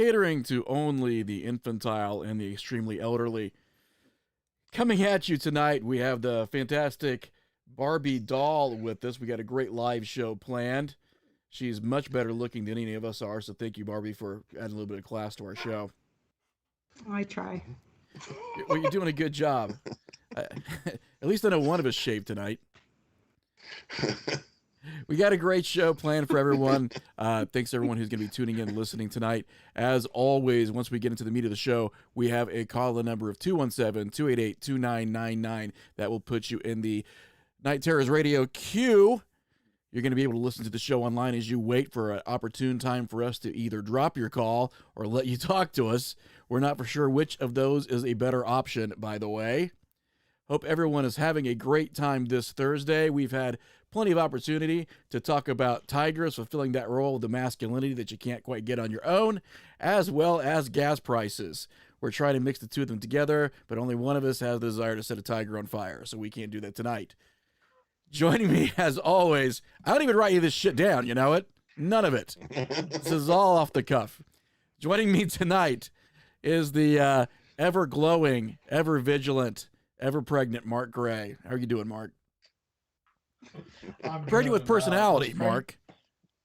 catering to only the infantile and the extremely elderly. Coming at you tonight, we have the fantastic Barbi Dahl with us. We got a great live show planned. She's much better looking than any of us are, so thank you, Barbi, for adding a little bit of class to our show. I try. Well, you're doing a good job. At least I know one of us shaved tonight. We got a great show planned for everyone. Thanks to everyone who's going to be tuning in and listening tonight. As always, once we get into the meat of the show, we have a call-in number of 217-288-2999. That will put you in the Night Terrors Radio queue. You're going to be able to listen to the show online as you wait for an opportune time for us to either drop your call or let you talk to us. We're not for sure which of those is a better option, by the way. Hope everyone is having a great time this Thursday. We've had plenty of opportunity to talk about tigers fulfilling that role of the masculinity that you can't quite get on your own, as well as gas prices. We're trying to mix the two of them together, but only one of us has the desire to set a tiger on fire, so we can't do that tonight. Joining me, as always, I don't even write you this shit down, you know it? None of it. This is all off the cuff. Joining me tonight is the ever-glowing, ever-vigilant, ever-pregnant Mark Gray. How are you doing, Mark? I'm Pregnant with personality, Mark.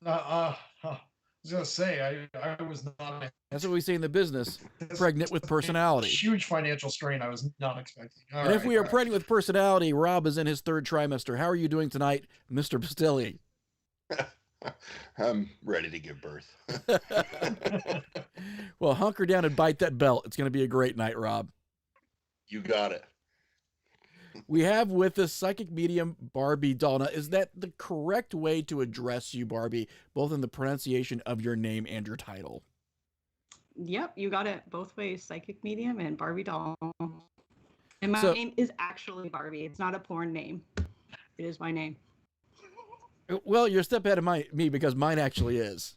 I was going to say, I was not... That's what we say in the business. Pregnant with personality. Huge financial strain I was not expecting. And if we are pregnant with personality, Rob is in his third trimester. How are you doing tonight, Mr. Bastilli? I'm ready to give birth. Well, hunker down and bite that belt. It's going to be a great night, Rob. You got it. We have with us Psychic Medium Barbi Dahl. Now, is that the correct way to address you, Barbi, both in the pronunciation of your name and your title? Yep, you got it both ways. Psychic Medium and Barbi Dahl. And my name is actually Barbie. It's not a porn name. It is my name. Well, you're a step ahead of me because mine actually is.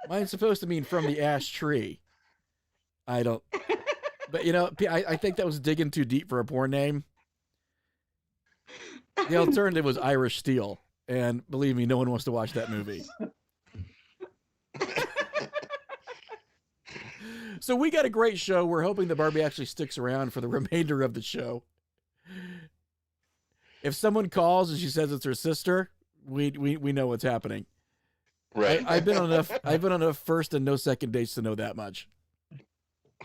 Mine's supposed to mean from the ash tree. I don't... But, you know, I think that was digging too deep for a porn name. The alternative was Irish Steel. And believe me, no one wants to watch that movie. So we got a great show. We're hoping that Barbi actually sticks around for the remainder of the show. If someone calls and she says it's her sister, we know what's happening. Right. I've been on enough first and no second dates to know that much.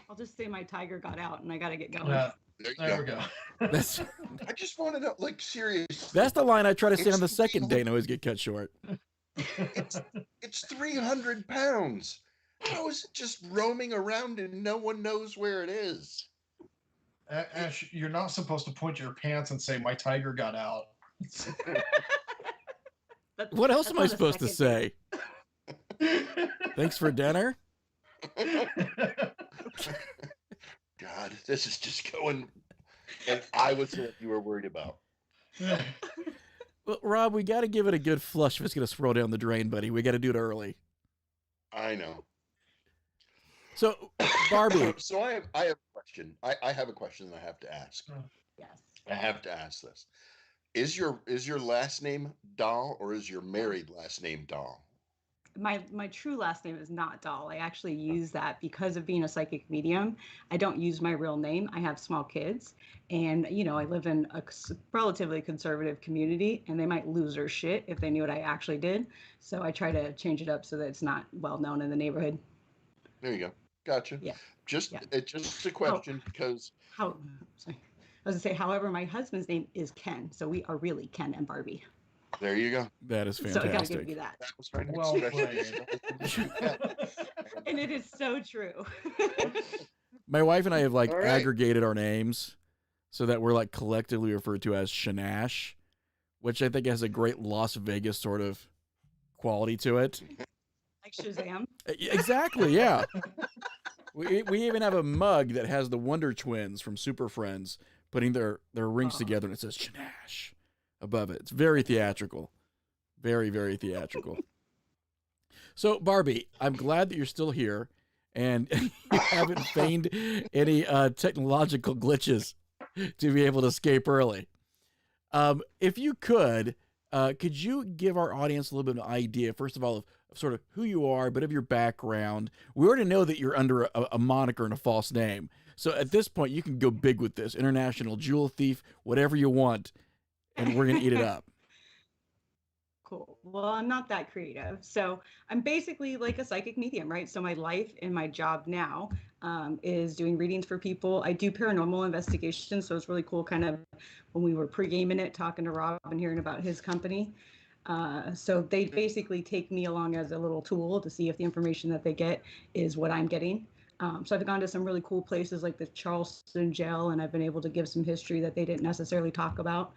I'll just say my tiger got out and I got to get going. There we go. I just want to know, like, seriously. That's the line I try to say on the second date and always get cut short. It's 300 pounds. How is it just roaming around and no one knows where it is? Ash, you're not supposed to point your pants and say, my tiger got out. What else am I supposed to say? Thanks for dinner? God, this is just going... And I was what you were worried about. Well, Rob, we got to give it a good flush if it's going to swirl down the drain, buddy. We got to do it early. I know. So, Barbi. So I have a question. I have a question that I have to ask. Yes. I have to ask this. Is your last name Dahl or is your married last name Dahl? My true last name is not Dahl. I actually use that because of being a psychic medium. I don't use my real name. I have small kids, and I live in a relatively conservative community, and they might lose their shit if they knew what I actually did. So I try to change it up so that it's not well known in the neighborhood. There you go. Gotcha. Yeah. It's just a question because. Sorry. I was gonna say, however, my husband's name is Ken, so we are really Ken and Barbie. There you go. That is fantastic. So I gotta give you that. That was my next Well question. And it is so true. My wife and I have All right. aggregated our names so that we're collectively referred to as Shanash, which I think has a great Las Vegas sort of quality to it. Like Shazam. Exactly, yeah. We even have a mug that has the Wonder Twins from Super Friends putting their rings together, and it says Shanash above it. It's very theatrical. Very, very theatrical. So, Barbi, I'm glad that you're still here and you haven't feigned any technological glitches to be able to escape early. If you could you give our audience a little bit of an idea, first of all, of sort of who you are, a bit of your background. We already know that you're under a moniker and a false name. So at this point, you can go big with this. International jewel thief, whatever you want, and we're going to eat it up. Cool. Well, I'm not that creative. So I'm basically like a psychic medium, right? So my life and my job now is doing readings for people. I do paranormal investigations. So it's really cool kind of when we were pre-gaming it, talking to Rob and hearing about his company. So they basically take me along as a little tool to see if the information that they get is what I'm getting. So I've gone to some really cool places like the Charleston jail, and I've been able to give some history that they didn't necessarily talk about.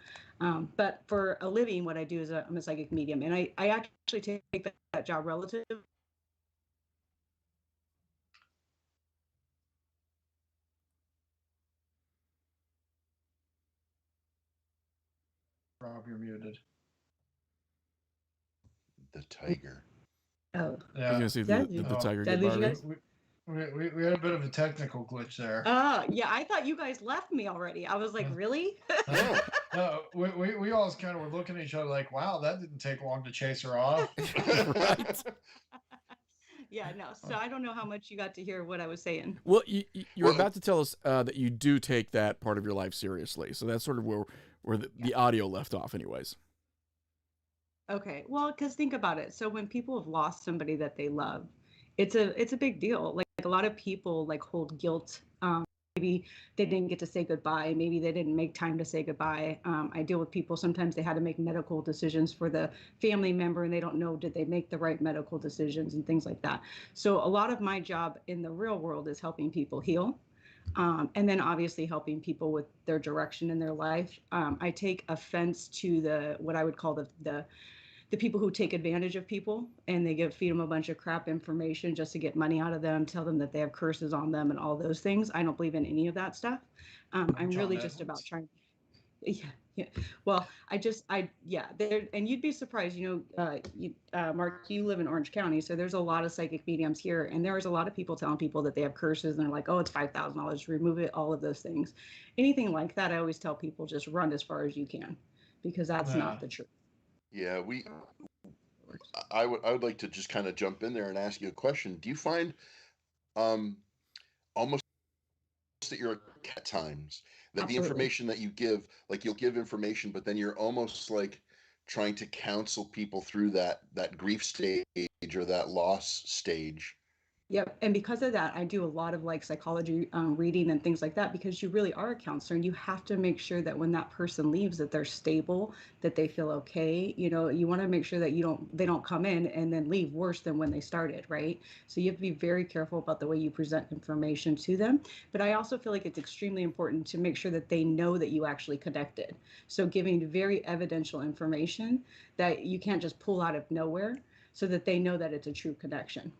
But for a living, what I do is I'm a psychic medium, and I actually take that job relative. Rob, you're muted. The tiger. Oh, I was Yeah. going to see if the tiger Did I get lose you Barbie. guys? We had a bit of a technical glitch there. Yeah, I thought you guys left me already. I was like, really? No. No, we all kind of were looking at each other like, wow, that didn't take long to chase her off. Right. Yeah, no. So I don't know how much you got to hear what I was saying. Well, you're Well- about to tell us that you do take that part of your life seriously. So that's sort of where the audio left off anyways. Okay. Well, because think about it. So when people have lost somebody that they love, it's a big deal. Like a lot of people like hold guilt. Maybe they didn't get to say goodbye. Maybe they didn't make time to say goodbye. I deal with people. Sometimes they had to make medical decisions for the family member and they don't know, did they make the right medical decisions and things like that. So a lot of my job in the real world is helping people heal. And then obviously helping people with their direction in their life. I take offense to what I would call the people who take advantage of people and they feed them a bunch of crap information just to get money out of them, tell them that they have curses on them and all those things. I don't believe in any of that stuff. I'm John really just about Edwards. trying. Yeah. Well, there, and you'd be surprised, Mark, you live in Orange County, so there's a lot of psychic mediums here, and there's a lot of people telling people that they have curses, and they're like, oh, it's $5,000 to remove it, all of those things. Anything like that, I always tell people just run as far as you can, because that's Yeah. not the truth. Yeah, I would like to just kind of jump in there and ask you a question. Do you find almost that you're at times that the Absolutely. information that you give, like you'll give information, but then you're almost like trying to counsel people through that grief stage or that loss stage? Yep. And because of that, I do a lot of like psychology reading and things like that, because you really are a counselor and you have to make sure that when that person leaves, that they're stable, that they feel okay. You want to make sure that they don't come in and then leave worse than when they started, right? So you have to be very careful about the way you present information to them. But I also feel like it's extremely important to make sure that they know that you actually connected. So giving very evidential information that you can't just pull out of nowhere, so that they know that it's a true connection.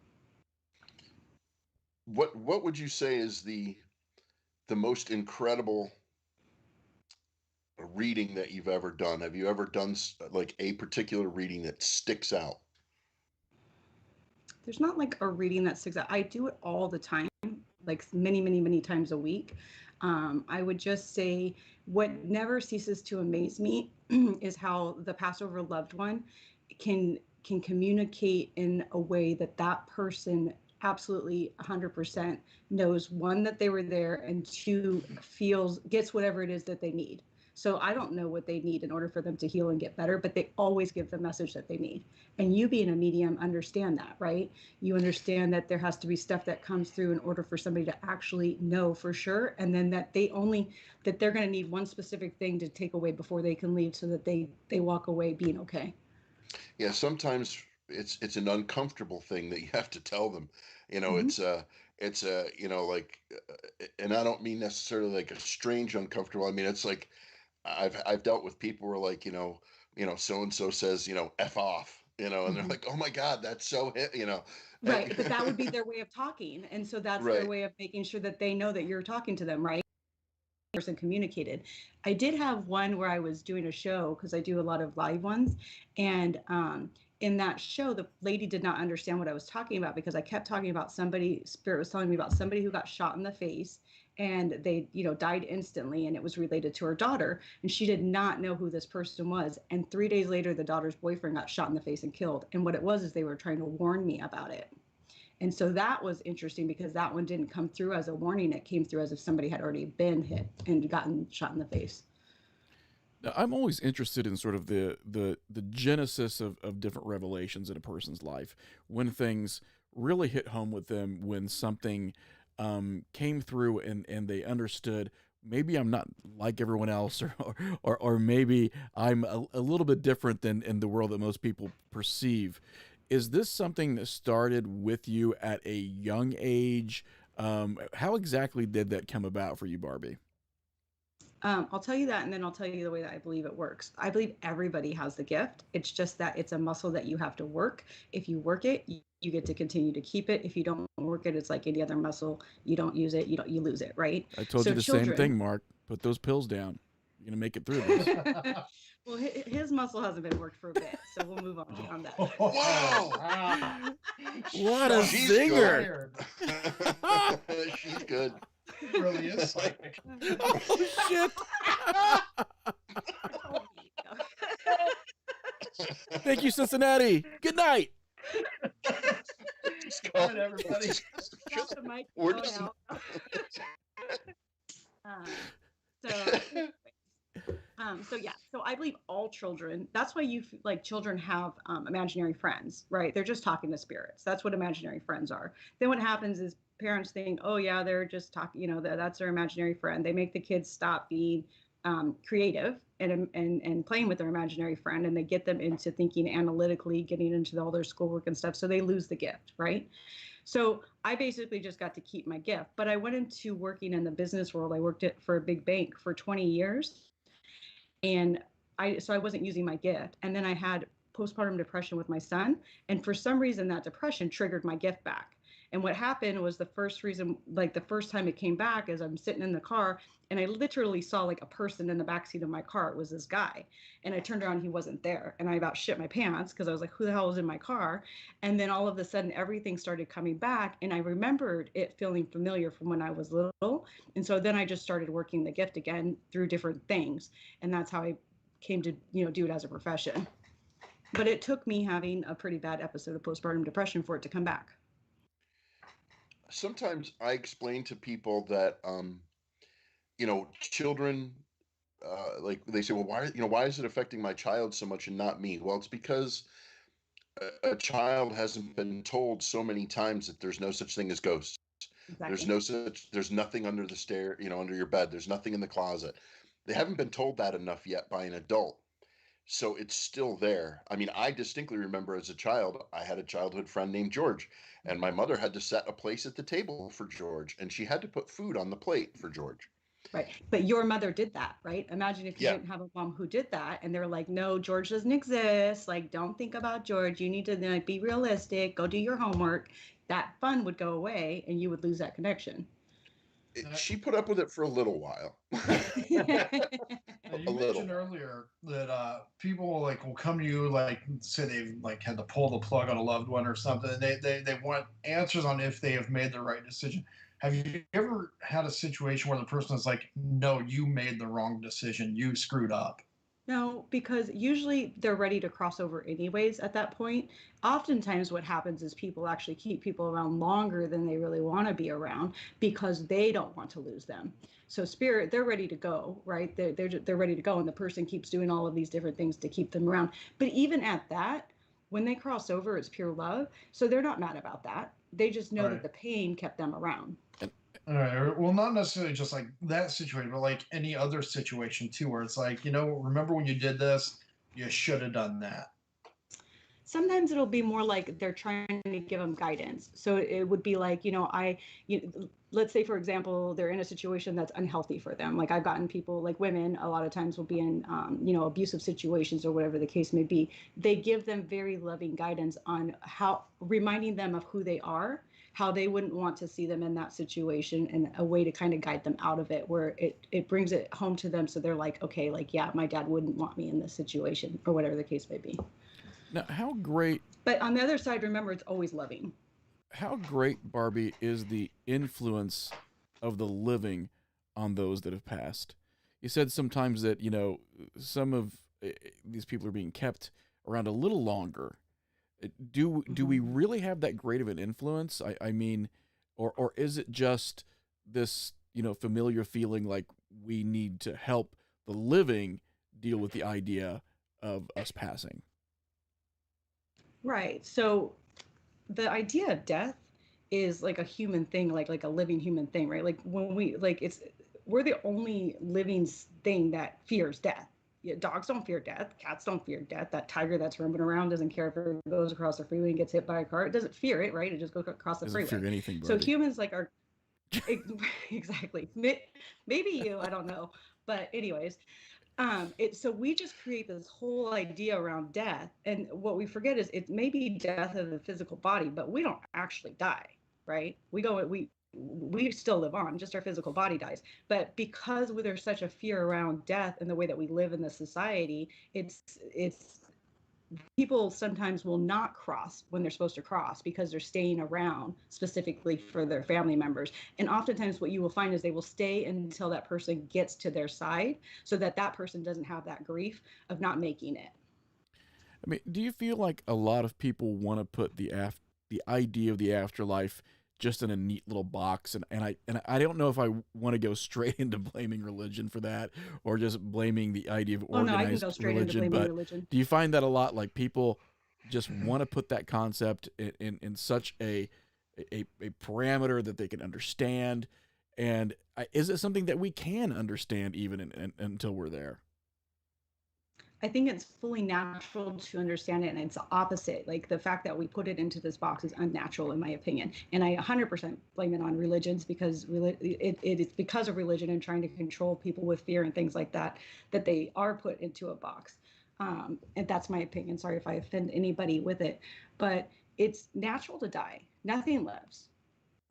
What would you say is the most incredible reading that you've ever done? Have you ever done like a particular reading that sticks out? There's not like a reading that sticks out. I do it all the time, like many, many, many times a week. I would just say what never ceases to amaze me is how the Passover loved one can communicate in a way that that person absolutely 100% knows, one, that they were there, and two, gets whatever it is that they need. So I don't know what they need in order for them to heal and get better, but they always give the message that they need. And you being a medium understand that, right? You understand that there has to be stuff that comes through in order for somebody to actually know for sure. And then that they're going to need one specific thing to take away before they can leave, so that they walk away being okay. Yeah, sometimes it's an uncomfortable thing that you have to tell them. Mhm. It's like, and I don't mean necessarily like a strange uncomfortable. I mean, it's like I've dealt with people who are like, so and so says, F off, and they're Mhm. like, oh my God, that's so hit, Right. But that would be their way of talking. And so that's their Right. way of making sure that they know that you're talking to them, right? Person communicated. I did have one where I was doing a show, because I do a lot of live ones, and in that show, the lady did not understand what I was talking about because I kept talking about somebody, Spirit was telling me about somebody who got shot in the face and they, died instantly, and it was related to her daughter. And she did not know who this person was. And 3 days later, the daughter's boyfriend got shot in the face and killed. And what it was is they were trying to warn me about it. And so that was interesting because that one didn't come through as a warning. It came through as if somebody had already been hit and gotten shot in the face. Now, I'm always interested in sort of the genesis of different revelations in a person's life, when things really hit home with them, when something came through and they understood, maybe I'm not like everyone else, or maybe I'm a little bit different than in the world that most people perceive. Is this something that started with you at a young age? How exactly did that come about for you, Barbi? I'll tell you that, and then I'll tell you the way that I believe it works. I believe everybody has the gift. It's just that it's a muscle that you have to work. If you work it, you get to continue to keep it. If you don't work it, it's like any other muscle. You don't use it, you lose it, right? I told you the same thing, Mark. Put those pills down. You're gonna make it through this. Well, his muscle hasn't been worked for a bit, so we'll move on beyond that. Wow! What a She's zinger! She's good. It really is psychic. Oh shit! Thank you, Cincinnati. Good night. Good night, everybody. Drop the mic, We're go just- now. So I believe all children, that's why children have imaginary friends, right? They're just talking to spirits. That's what imaginary friends are. Then what happens is parents think, oh yeah, they're just talking, that's their imaginary friend. They make the kids stop being creative and playing with their imaginary friend, and they get them into thinking analytically, getting into all their schoolwork and stuff. So they lose the gift, right? So I basically just got to keep my gift, but I went into working in the business world. I worked for a big bank for 20 years. And I wasn't using my gift. And then I had postpartum depression with my son. And for some reason, that depression triggered my gift back. And what happened was the first time it came back is I'm sitting in the car and I literally saw like a person in the backseat of my car. It was this guy. And I turned around, he wasn't there. And I about shit my pants because I was like, who the hell is in my car? And then all of a sudden, everything started coming back. And I remembered it feeling familiar from when I was little. And so then I just started working the gift again through different things. And that's how I came to, do it as a profession. But it took me having a pretty bad episode of postpartum depression for it to come back. Sometimes I explain to people that, children, like they say, well, why is it affecting my child so much and not me? Well, it's because a child hasn't been told so many times that there's no such thing as ghosts. Exactly. There's nothing under the stair, under your bed. There's nothing in the closet. They haven't been told that enough yet by an adult. So it's still there. I mean, I distinctly remember as a child, I had a childhood friend named George, and my mother had to set a place at the table for George, and she had to put food on the plate for George. Right. But your mother did that, right? Imagine if you Yeah. didn't have a mom who did that and they're like, no, George doesn't exist. Like, don't think about George. You need to be realistic. Go do your homework. That fun would go away and you would lose that connection. She put up with it for a little while. You A little. mentioned earlier that people will come to you say they've had to pull the plug on a loved one or something. And they want answers on if they have made the right decision. Have you ever had a situation where the person is like, no, you made the wrong decision, you screwed up? No, because usually they're ready to cross over anyways at that point. Oftentimes what happens is people actually keep people around longer than they really want to be around because they don't want to lose them. So spirit, they're ready to go, right? They're ready to go, and the person keeps doing all of these different things to keep them around. But even at that, when they cross over, it's pure love. So they're not mad about that. They just know that the pain kept them around. All right. Well, not necessarily just like that situation, but like any other situation too, where it's like, remember when you did this, you should have done that. Sometimes it'll be more like they're trying to give them guidance. So it would be like, let's say, for example, they're in a situation that's unhealthy for them. Like I've gotten people, like women, a lot of times will be in, abusive situations or whatever the case may be. They give them very loving guidance on reminding them of who they are, how they wouldn't want to see them in that situation, and a way to kind of guide them out of it, where it brings it home to them. So they're like, okay, like, yeah, my dad wouldn't want me in this situation, or whatever the case may be. Now, how great, But on the other side, remember, it's always loving. how great, Barbie, is the influence of the living on those that have passed? You said sometimes that, some of these people are being kept around a little longer. Do we Mhm. really have that great of an influence? I mean, or is it just this, familiar feeling like we need to help the living deal with the idea of us passing? Right. So the idea of death is like a human thing, like a living human thing, right? Like when we like it's we're the only living thing that fears death. Yeah, dogs don't fear death. Cats don't fear death. That tiger that's roaming around doesn't care if it goes across the freeway and gets hit by a car. It doesn't fear it, right? It just goes across the Doesn't freeway. fear anything, So Barbie. humans like are exactly. Maybe you, I don't know. But anyways, so we just create this whole idea around death, and what we forget is it may be death of the physical body, but we don't actually die, right? We still live on, just our physical body dies. But because there's such a fear around death and the way that we live in the society, it's people sometimes will not cross when they're supposed to cross because they're staying around specifically for their family members. And oftentimes what you will find is they will stay until that person gets to their side so that that person doesn't have that grief of not making it. I mean, do you feel like a lot of people want to put the idea of the afterlife just in a neat little box, and I don't know if I want to go straight into blaming religion for that, or just blaming the idea of Oh no, I can go organized straight into religion, blaming but religion. do you find that a lot, like people just want to put that concept in such a parameter that they can understand, and is it something that we can understand even until we're there? I think it's fully natural to understand it, and it's the opposite. Like the fact that we put it into this box is unnatural, in my opinion. And I 100% blame it on religions because it is because of religion and trying to control people with fear and things like that that they are put into a box. And that's my opinion. Sorry if I offend anybody with it, but it's natural to die. Nothing lives.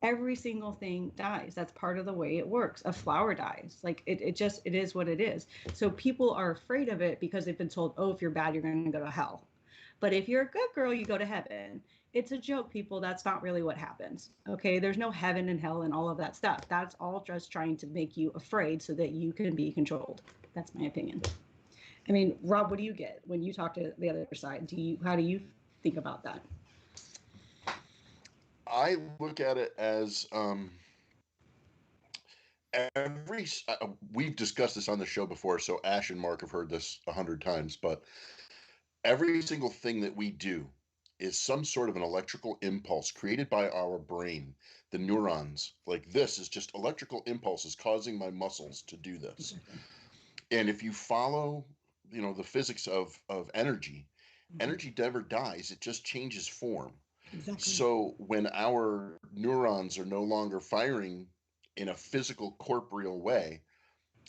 Every single thing dies. That's part of the way it works. A flower dies. Like it is what it is. So people are afraid of it because they've been told, oh, if you're bad, you're going to go to hell. But if you're a good girl, you go to heaven. It's a joke, people. That's not really what happens. Okay. There's no heaven and hell and all of that stuff. That's all just trying to make you afraid so that you can be controlled. That's my opinion. I mean, Rob, what do you get when you talk to the other side? How do you think about that? I look at it as we've discussed this on the show before, so Ash and Mark have heard this 100 times, but every single thing that we do is some sort of an electrical impulse created by our brain. The neurons, like this, is just electrical impulses causing my muscles to do this. Exactly. And if you follow, the physics of energy, Mhm. energy never dies; it just changes form. Exactly. So when our neurons are no longer firing in a physical corporeal way,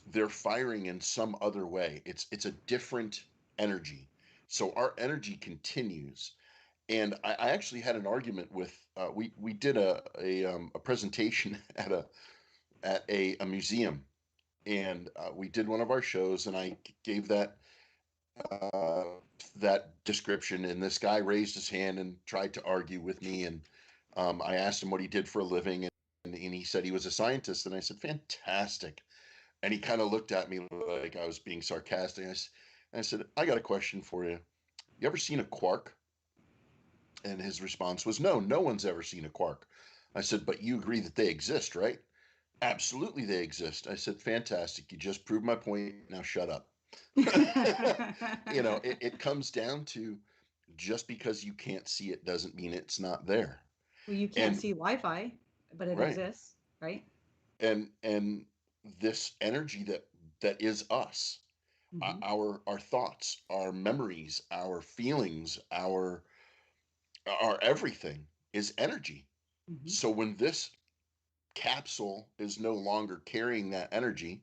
they're firing in some other way. It's a different energy. So our energy continues. And I actually had an argument with we did a presentation at a museum, and we did one of our shows, and I gave uh, that description, and this guy raised his hand and tried to argue with me, and I asked him what he did for a living, and he said he was a scientist, and I said fantastic, and he kind of looked at me like I was being sarcastic. I said, I got a question for you. You ever seen a quark? And his response was, no, no one's ever seen a quark. I said, but you agree that they exist, right? Absolutely, they exist. I said, fantastic. You just proved my point. Now shut up. It comes down to just because you can't see it doesn't mean it's not there. Well, you can't And see Wi-Fi, but it right. exists, right? And this energy that is us, Hmm. our thoughts, our memories, our feelings, our everything is energy. Hmm. So when this capsule is no longer carrying that energy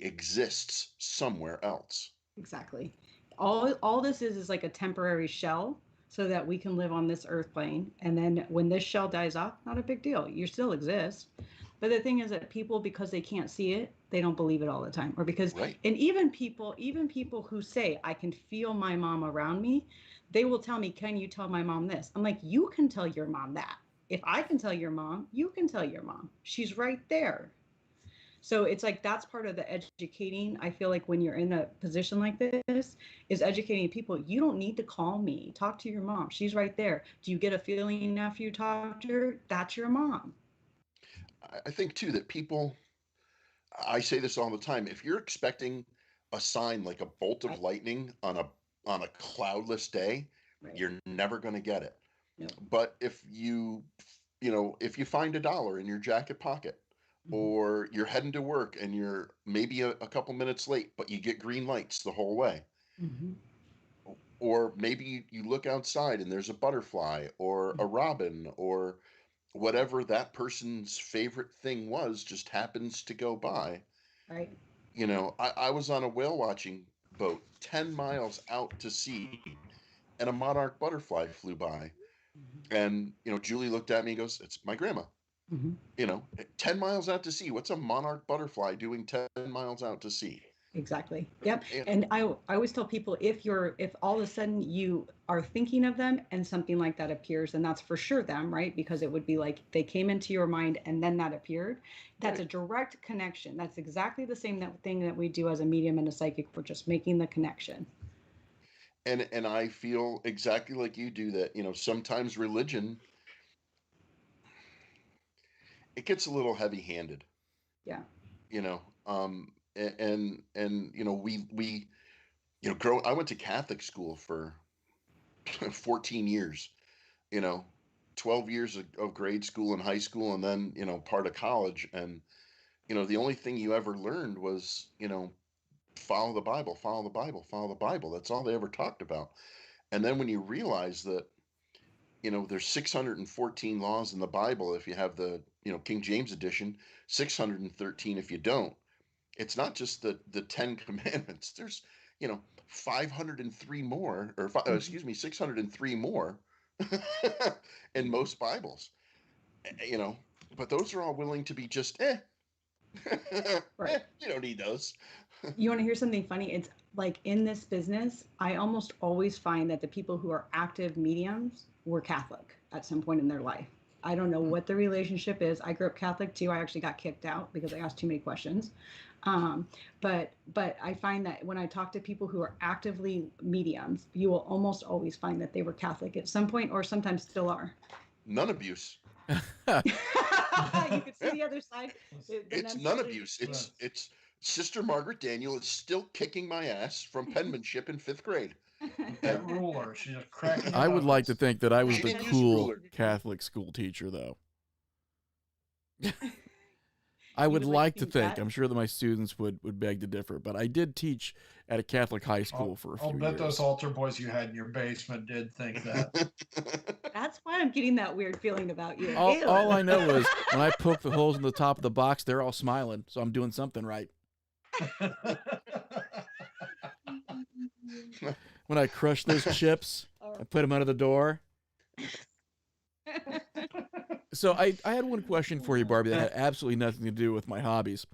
exists somewhere else. Exactly. All this is like a temporary shell so that we can live on this earth plane. And then when this shell dies off, not a big deal. You still exist. But the thing is that people, because they can't see it, they don't believe it all the time. Or because, Right. and even people who say, I can feel my mom around me, they will tell me, can you tell my mom this? I'm like, you can tell your mom that. If I can tell your mom, you can tell your mom. She's right there. So it's like that's part of the educating. I feel like when you're in a position like this, is educating people. You don't need to call me. Talk to your mom. She's right there. Do you get a feeling after you talk to her? That's your mom. I think too that people, I say this all the time, if you're expecting a sign like a bolt of Right. lightning on a cloudless day, Right. you're never going to get it. No. But if if you find $1 in your jacket pocket, Mm-hmm. or you're heading to work and you're maybe a couple minutes late, but you get green lights the whole way, Mm-hmm. or maybe you look outside and there's a butterfly or a robin or whatever that person's favorite thing was just happens to go by. Right. I was on a whale watching boat 10 miles out to sea, and a monarch butterfly flew by. And, Julie looked at me and goes, "It's my grandma." Mm-hmm. 10 miles out to sea. What's a monarch butterfly doing 10 miles out to sea? Exactly. Yep. And, And I always tell people, if all of a sudden you are thinking of them and something like that appears, and that's for sure them, right? Because it would be like they came into your mind and then that appeared. That's right. a direct connection. That's exactly the same thing that we do as a medium and a psychic. We're just making the connection. And I feel exactly like you do that, sometimes religion, it gets a little heavy handed, Yeah. you know, and, we, I went to Catholic school for 14 years, you know, 12 years of grade school and high school, and then, part of college. And, the only thing you ever learned was, follow the Bible, follow the Bible, follow the Bible. That's all they ever talked about. And then when you realize that, there's 614 laws in the Bible if you have the, King James edition, 613 if you don't. It's not just the 10 commandments. There's, 503 more, or Mhm. excuse me, 603 more in most Bibles. You know, but those are all willing to be just Right. you don't need those. You want to hear something funny? It's like in this business, I almost always find that the people who are active mediums were Catholic at some point in their life. I don't know what the relationship is. I grew up Catholic too. I actually got kicked out because I asked too many questions. Um, but I find that when I talk to people who are actively mediums, you will almost always find that they were Catholic at some point, or sometimes still are. None abuse. You could see Yeah, the other side. The it's nuns none probably abuse. too. It's Sister Margaret Daniel is still kicking my ass from penmanship in 5th grade. That ruler, she's just cracking the I would like to knuckles. think that I was She the didn't use a cool ruler. Catholic school teacher, though. I You would would like to think think. that? I'm sure that my students would beg to differ, but I did teach at a Catholic high school for a I'll few bet years. those altar boys you had in your basement did think that. That's why I'm getting that weird feeling about you. All I Ew. know is when I poke the holes in the top of the box, they're all smiling, so I'm doing something right. When I crush those chips, I put them under the door. So I had one question for you, Barbie, that had absolutely nothing to do with my hobbies.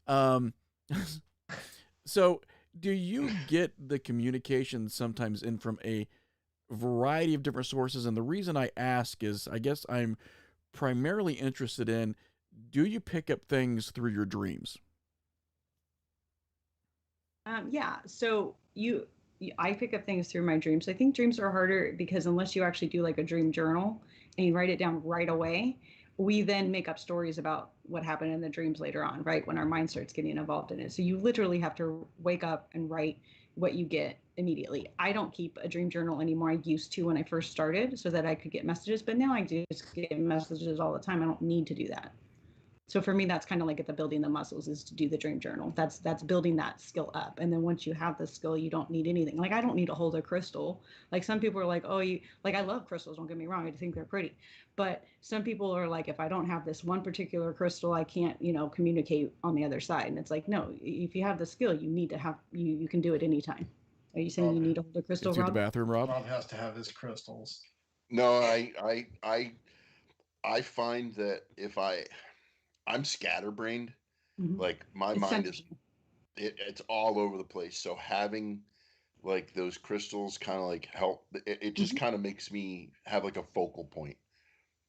Um, so do you get the communication sometimes in from a variety of different sources? And the reason I ask is I guess I'm primarily interested in, do you pick up things through your dreams? Yeah. So I pick up things through my dreams. I think dreams are harder because unless you actually do like a dream journal and you write it down right away, we then make up stories about what happened in the dreams later on, right? When our mind starts getting involved in it. So you literally have to wake up and write what you get immediately. I don't keep a dream journal anymore. I used to when I first started so that I could get messages, but now I just get messages all the time. I don't need to do that. So for me, that's kind of like at the building the muscles is to do the dream journal. That's building that skill up. And then once you have the skill, you don't need anything. Like I don't need to hold a crystal. Like some people are like, oh, you like I love crystals. Don't get me wrong. I think they're pretty. But some people are like, if I don't have this one particular crystal, I can't, communicate on the other side. And it's like, no, if you have the skill, you need to have you can do it anytime. Are you saying you need to hold a crystal, Is it the Rob? bathroom, Rob? Rob has to have his crystals. No, I find that if I'm scatterbrained. Mhm. Like my It's mind is sensitive. it's all over the place. So having like those crystals kind of like help. It just Mhm. kind of makes me have like a focal point,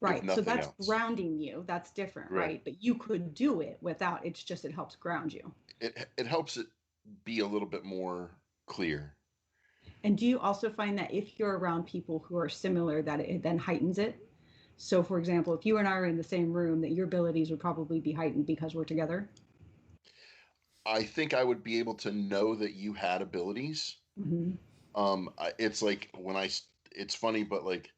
if Right. So nothing that's else. grounding you. That's different, Right. right? But you could do it without. It's just it helps ground you. It helps it be a little bit more clear. And do you also find that if you're around people who are similar, that it then heightens it? So, for example, if you and I are in the same room, that your abilities would probably be heightened because we're together. I think I would be able to know that you had abilities. Hmm. It's like when it's funny, but like,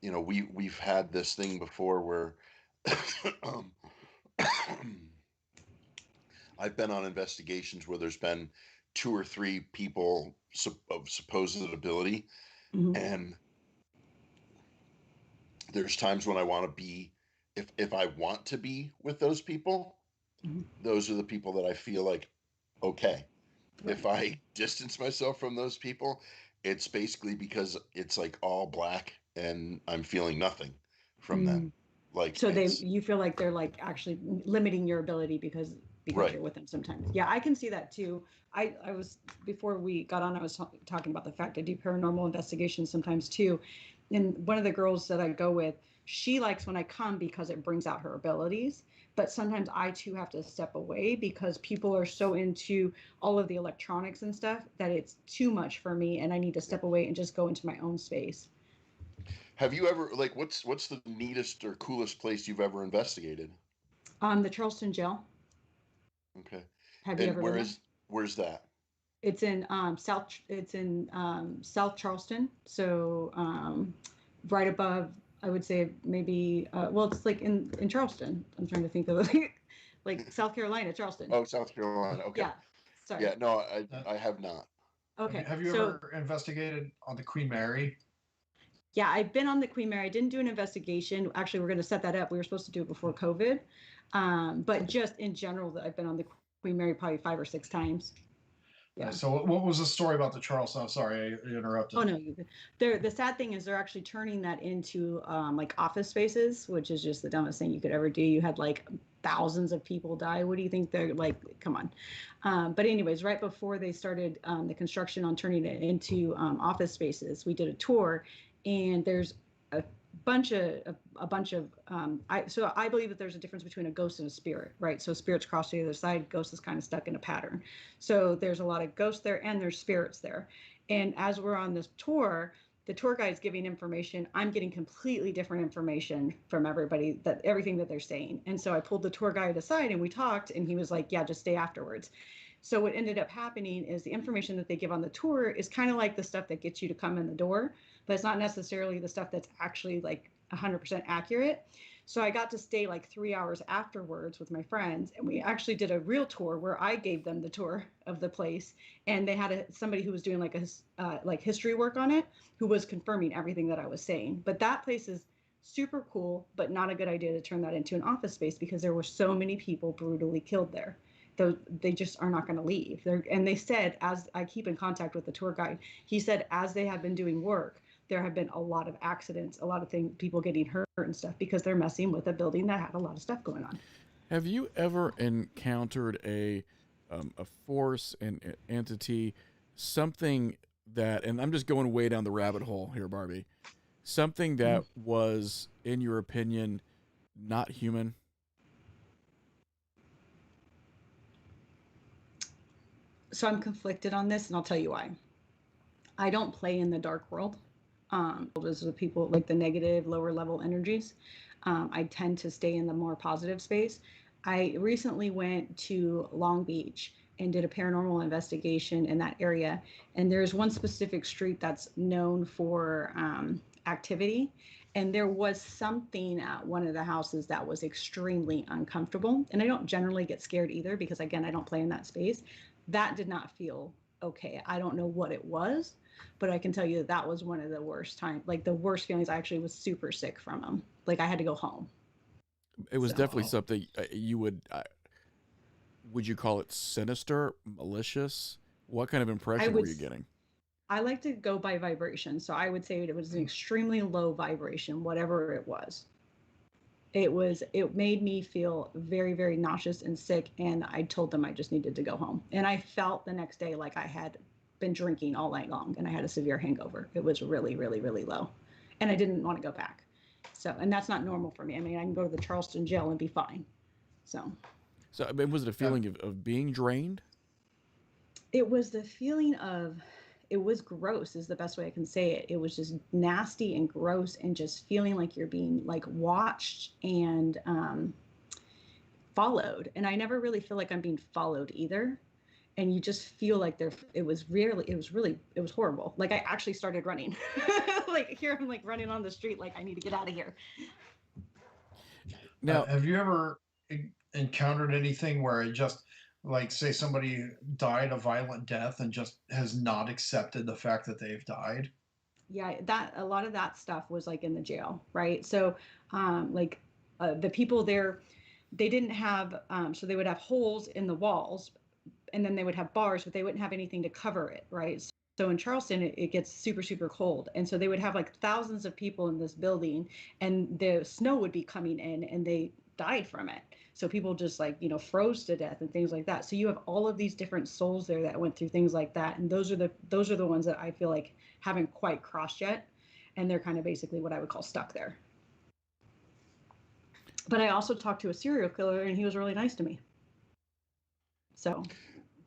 we've had this thing before where, um, I've been on investigations where there's been two or three people of supposed ability, Hmm. and there's times when I want to be, if I want to be with those people, Hmm. those are the people that I feel like, okay. If Right. I distance myself from those people, it's basically because it's like all black and I'm feeling nothing from them. Mm. Like So it's you feel like they're like actually limiting your ability because right. you're with them sometimes. Yeah, I can see that too. I was before we got on, I was talking about the fact I do paranormal investigations sometimes too. And one of the girls that I go with, she likes when I come because it brings out her abilities. But sometimes I too have to step away because people are so into all of the electronics and stuff that it's too much for me, and I need to Yeah. step away and just go into my own space. Have you ever like what's the neatest or coolest place you've ever investigated? The Charleston jail. Okay. Have you And ever been there? where's that? It's in South. It's in South Charleston. So right above, I would say maybe. Well, it's like in Charleston. I'm trying to think of like South Carolina, Charleston. Oh, South Carolina. Okay. Yeah. Sorry. Yeah, no, Uh, I have not. Okay. have you So ever investigated on the Queen Mary? yeah, I've been on the Queen Mary. I didn't do an investigation. Actually, we're going to set that up. We were supposed to do it before COVID. But just in general, I've been on the Queen Mary probably 5 or 6 times. Yeah. So what was the story about the Charleston? I'm sorry, I Oh interrupted. no, they're the sad thing is they're actually turning that into like office spaces, which is just the dumbest thing you could ever do. You had like thousands of people die. What do you think they're like? Come on. But anyways, right before they started the construction on turning it into office spaces, we did a tour, and there's a I believe that there's a difference between a ghost and a spirit, right? So spirits cross to the other side, ghost is kind of stuck in a pattern. So there's a lot of ghosts there and there's spirits there. And as we're on this tour, the tour guide's giving information. I'm getting completely different information from everybody, that everything that they're saying. And so I pulled the tour guide aside and we talked, and he was like, yeah, just stay afterwards. So what ended up happening is the information that they give on the tour is kind of like the stuff that gets you to come in the door, but it's not necessarily the stuff that's actually like 100% accurate. So I got to stay like 3 hours afterwards with my friends, and we actually did a real tour where I gave them the tour of the place, and they had somebody who was doing like a like history work on it, who was confirming everything that I was saying. But that place is super cool, but not a good idea to turn that into an office space because there were so many people brutally killed there. Though they just are not going to leave. And they said, as I keep in contact with the tour guide, he said as they have been doing work, there have been a lot of accidents, a lot of things, people getting hurt and stuff because they're messing with a building that had a lot of stuff going on. Have you ever encountered a force, an entity, something that, and I'm just going way down the rabbit hole here, Barbie, something that was, in your opinion, not human? So I'm conflicted on this, and I'll tell you why. I don't play in the dark world. Those are the people like the negative, lower level energies. I tend to stay in the more positive space. I recently went to Long Beach and did a paranormal investigation in that area. And there's one specific street that's known for activity. And there was something at one of the houses that was extremely uncomfortable. And I don't generally get scared either because, again, I don't play in that space. That did not feel okay. I don't know what it was, but I can tell you that that was one of the worst times, like the worst feelings. I actually was super sick from them. Like I had to go home. It was So definitely Wow. something you would you call it sinister, malicious? What kind of I impression were would, you getting? I like to go by vibration. So I would say it was an extremely low vibration, whatever it was. It made me feel very, very nauseous and sick. And I told them I just needed to go home. And I felt the next day like I had been drinking all night long and I had a severe hangover. It was really, really, really low. And I didn't want to go back. So, and that's not normal for me. I mean, I can go to the Charleston jail and be fine. So, So, I mean, was it a feeling of being drained? it was the feeling of, it was gross is the best way I can say it. It was just nasty and gross and just feeling like you're being like watched and followed. And I never really feel like I'm being followed either. And you just feel like it was horrible. Like I actually started running. Like here I'm like running on the street like I need to get out of here. Now, have you ever encountered anything where it just, like, say somebody died a violent death and just has not accepted the fact that they've died? Yeah, that a lot of that stuff was like in the jail, right? So like the people there, they didn't have so they would have holes in the walls and then they would have bars, but they wouldn't have anything to cover it, right? So in Charleston, it gets super, super cold. And so they would have like thousands of people in this building and the snow would be coming in and they died from it. So people just like, you know, froze to death and things like that. So you have all of these different souls there that went through things like that. And those are the ones that I feel like haven't quite crossed yet. And they're kind of basically what I would call stuck there. But I also talked to a serial killer and he was really nice to me. So.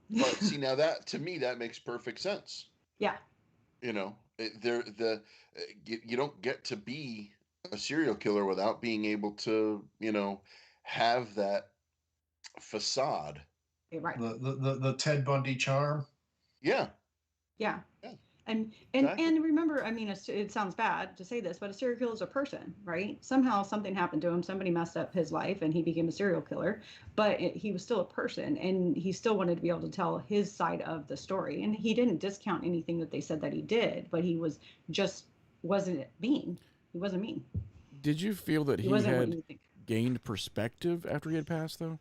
But see, now that to me that makes perfect sense. Yeah. You know, you don't get to be a serial killer without being able to, you know, have that facade. Right. The Ted Bundy charm. Yeah. Yeah. And Exactly. and remember, I mean, it sounds bad to say this, but a serial killer is a person, right? Somehow something happened to him. Somebody messed up his life, and he became a serial killer. But he was still a person, and he still wanted to be able to tell his side of the story. And he didn't discount anything that they said that he did, but he was just wasn't mean. He wasn't mean. did you feel that he wasn't what had you think. gained perspective after he had passed, though?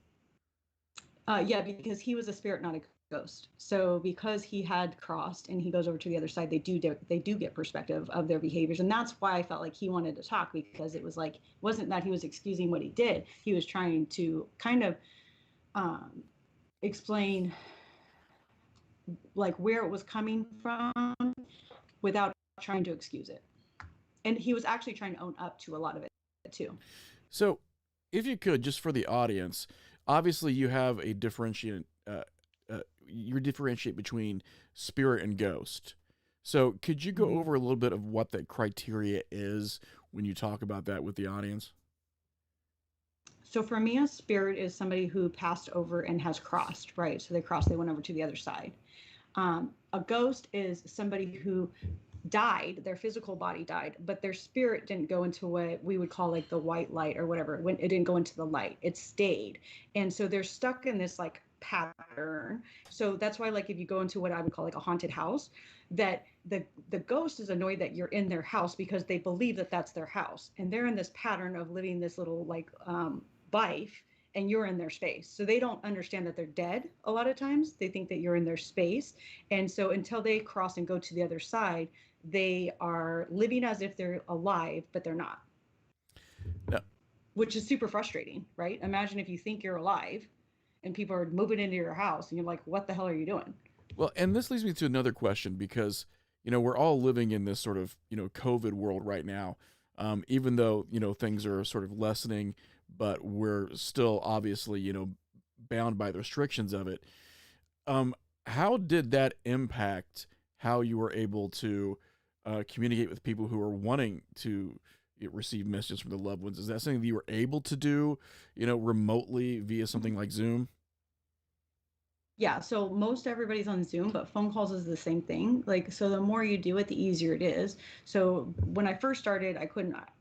Yeah, because he was a spirit, not a ghost. So because he had crossed and he goes over to the other side, they do get perspective of their behaviors, and that's why I felt like he wanted to talk, because it was like, it wasn't that he was excusing what he did. He was trying to kind of explain like where it was coming from without trying to excuse it. And he was actually trying to own up to a lot of it too. So, if you could, just for the audience, obviously you have a you differentiate between spirit and ghost. So, could you go over a little bit of what that criteria is when you talk about that with the audience? So for me, a spirit is somebody who passed over and has crossed, right? So they went over to the other side. A ghost is somebody who died, their physical body died, but their spirit didn't go into what we would call like the white light or whatever. When it didn't go into the light, it stayed. And so they're stuck in this like pattern. So that's why, like, if you go into what I would call like a haunted house, that the ghost is annoyed that you're in their house because they believe that that's their house. And they're in this pattern of living this little like life, and you're in their space. So they don't understand that they're dead a lot of times. They think that you're in their space. And so until they cross and go to the other side, they are living as if they're alive, but they're not. No. Which is super frustrating, right? Imagine if you think you're alive and people are moving into your house and you're like, what the hell are you doing? Well, and this leads me to another question, because, you know, we're all living in this sort of, you know, COVID world right now. Even though, you know, things are sort of lessening, but we're still obviously, you know, bound by the restrictions of it. How did that impact how you were able to communicate with people who are wanting to receive messages from their loved ones? Is that something that you were able to do, you know, remotely via something like Zoom? Yeah, so most everybody's on Zoom, but phone calls is the same thing. Like, so the more you do it, the easier it is. So when I first started,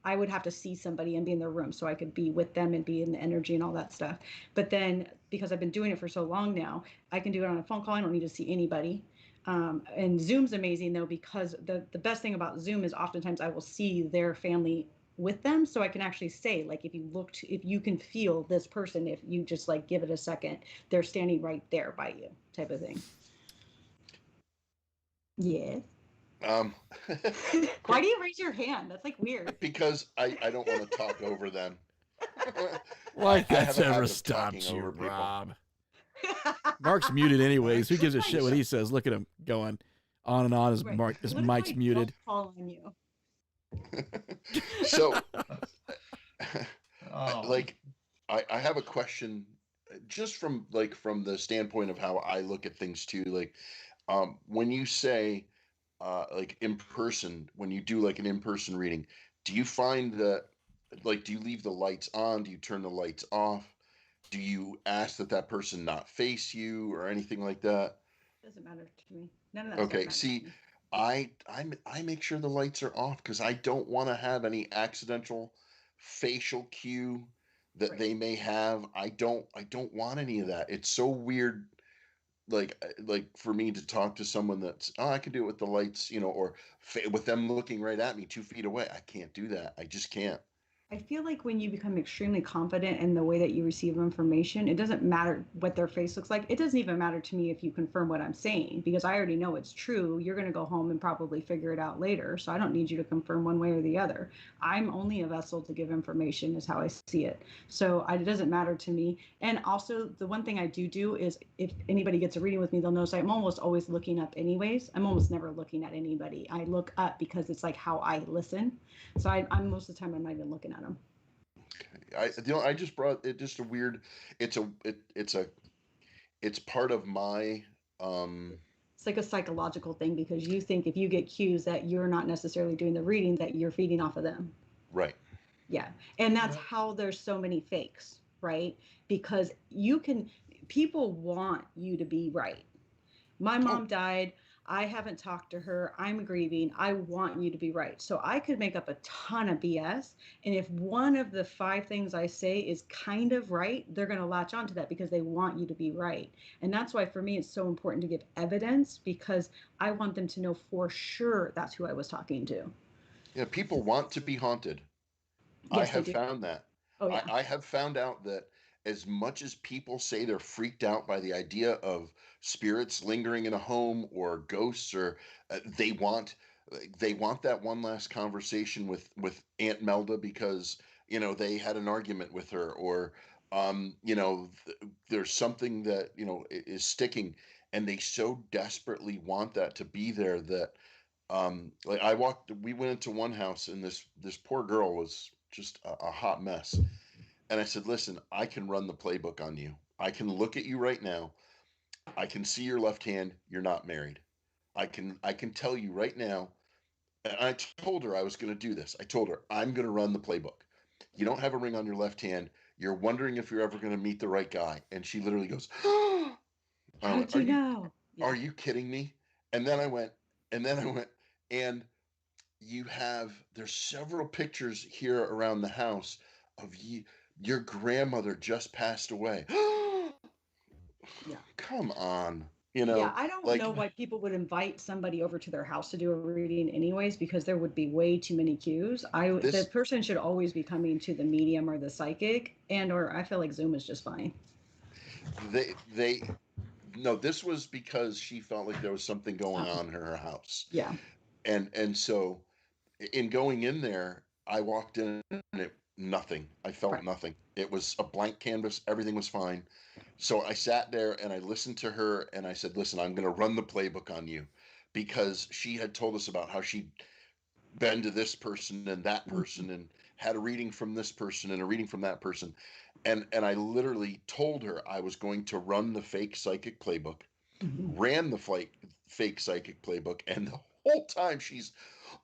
I would have to see somebody and be in their room so I could be with them and be in the energy and all that stuff. But then because I've been doing it for so long now, I can do it on a phone call. I don't need to see anybody. And Zoom's amazing though, because the best thing about Zoom is oftentimes I will see their family with them, so I can actually say, like, if you can feel this person, if you just like give it a second, they're standing right there by you, type of thing. Yeah. Why do you raise your hand? That's like weird. Because I don't want to talk over them. Like I that's have a ever habit of stopped talking you, over people. Rob. Mark's muted anyways. Who gives a Look shit what he says? Look at him going on and on as Right. Mark as What if Mike's I muted. don't call on you? So, Oh, like, I have a question, just from the standpoint of how I look at things too. Like, when you say, like in person, when you do like an in-person reading, do you find that, like, do you leave the lights on? Do you turn the lights off? Do you ask that that person not face you or anything like that? Doesn't matter to me. None of that stuff Okay, matters to see, me. I make sure the lights are off because I don't want to have any accidental facial cue that Right. they may have. I don't want any of that. It's so weird, like for me to talk to someone that's, oh, I can do it with the lights, or with them looking right at me 2 feet away. I can't do that. I just can't. I feel like when you become extremely confident in the way that you receive information, it doesn't matter what their face looks like. It doesn't even matter to me if you confirm what I'm saying because I already know it's true. You're going to go home and probably figure it out later. So I don't need you to confirm one way or the other. I'm only a vessel to give information, is how I see it. So it doesn't matter to me. And also, the one thing I do is if anybody gets a reading with me, they'll notice I'm almost always looking up, anyways. I'm almost never looking at anybody. I look up because it's like how I listen. So I'm most of the time I'm not even looking at them. I just brought it, just a weird. It's part of my um It's like a psychological thing because you think if you get cues that you're not necessarily doing the reading, that you're feeding off of them. right. Yeah. And that's yeah. how there's so many fakes, right? Because people want you to be right. My Oh, mom died. I haven't talked to her. I'm grieving. I want you to be right. So I could make up a ton of BS. And if one of the five things I say is kind of right, they're going to latch onto that because they want you to be right. And that's why for me, it's so important to give evidence because I want them to know for sure that's who I was talking to. yeah, people want to be haunted. I Yes, they have do. found that. Oh, I, yeah. I have found out that as much as people say they're freaked out by the idea of spirits lingering in a home or ghosts, or they want that one last conversation with Aunt Melda because they had an argument with her, or there's something that is sticking, and they so desperately want that to be there that like we went into one house, and this poor girl was just a hot mess. And I said, listen, I can run the playbook on you. I can look at you right now. I can see your left hand. You're not married. I can tell you right now. And I told her I was going to do this. I told her I'm going to run the playbook. You don't have a ring on your left hand. You're wondering if you're ever going to meet the right guy. And she literally goes, I went, How'd you know? are Yeah. you kidding me? And then I went, and then I went, and there's several pictures here around the house of you. Your grandmother just passed away. Yeah. Come on, Yeah, I don't like know why people would invite somebody over to their house to do a reading anyways, because there would be way too many cues. The this. person should always be coming to the medium or the psychic, and or I feel like Zoom is just fine. They no. This was because she felt like there was something going Oh, on in her house, yeah, and so in going in there, I walked in and nothing. I felt right. nothing. It was a blank canvas. Everything was fine. So I sat there and I listened to her and I said, listen, I'm going to run the playbook on you, because she had told us about how she'd been to this person and that Mhm. person and had a reading from this person and a reading from that person. And I literally told her I was going to run the fake psychic playbook, Mhm. ran the fake psychic playbook, and the whole time she's,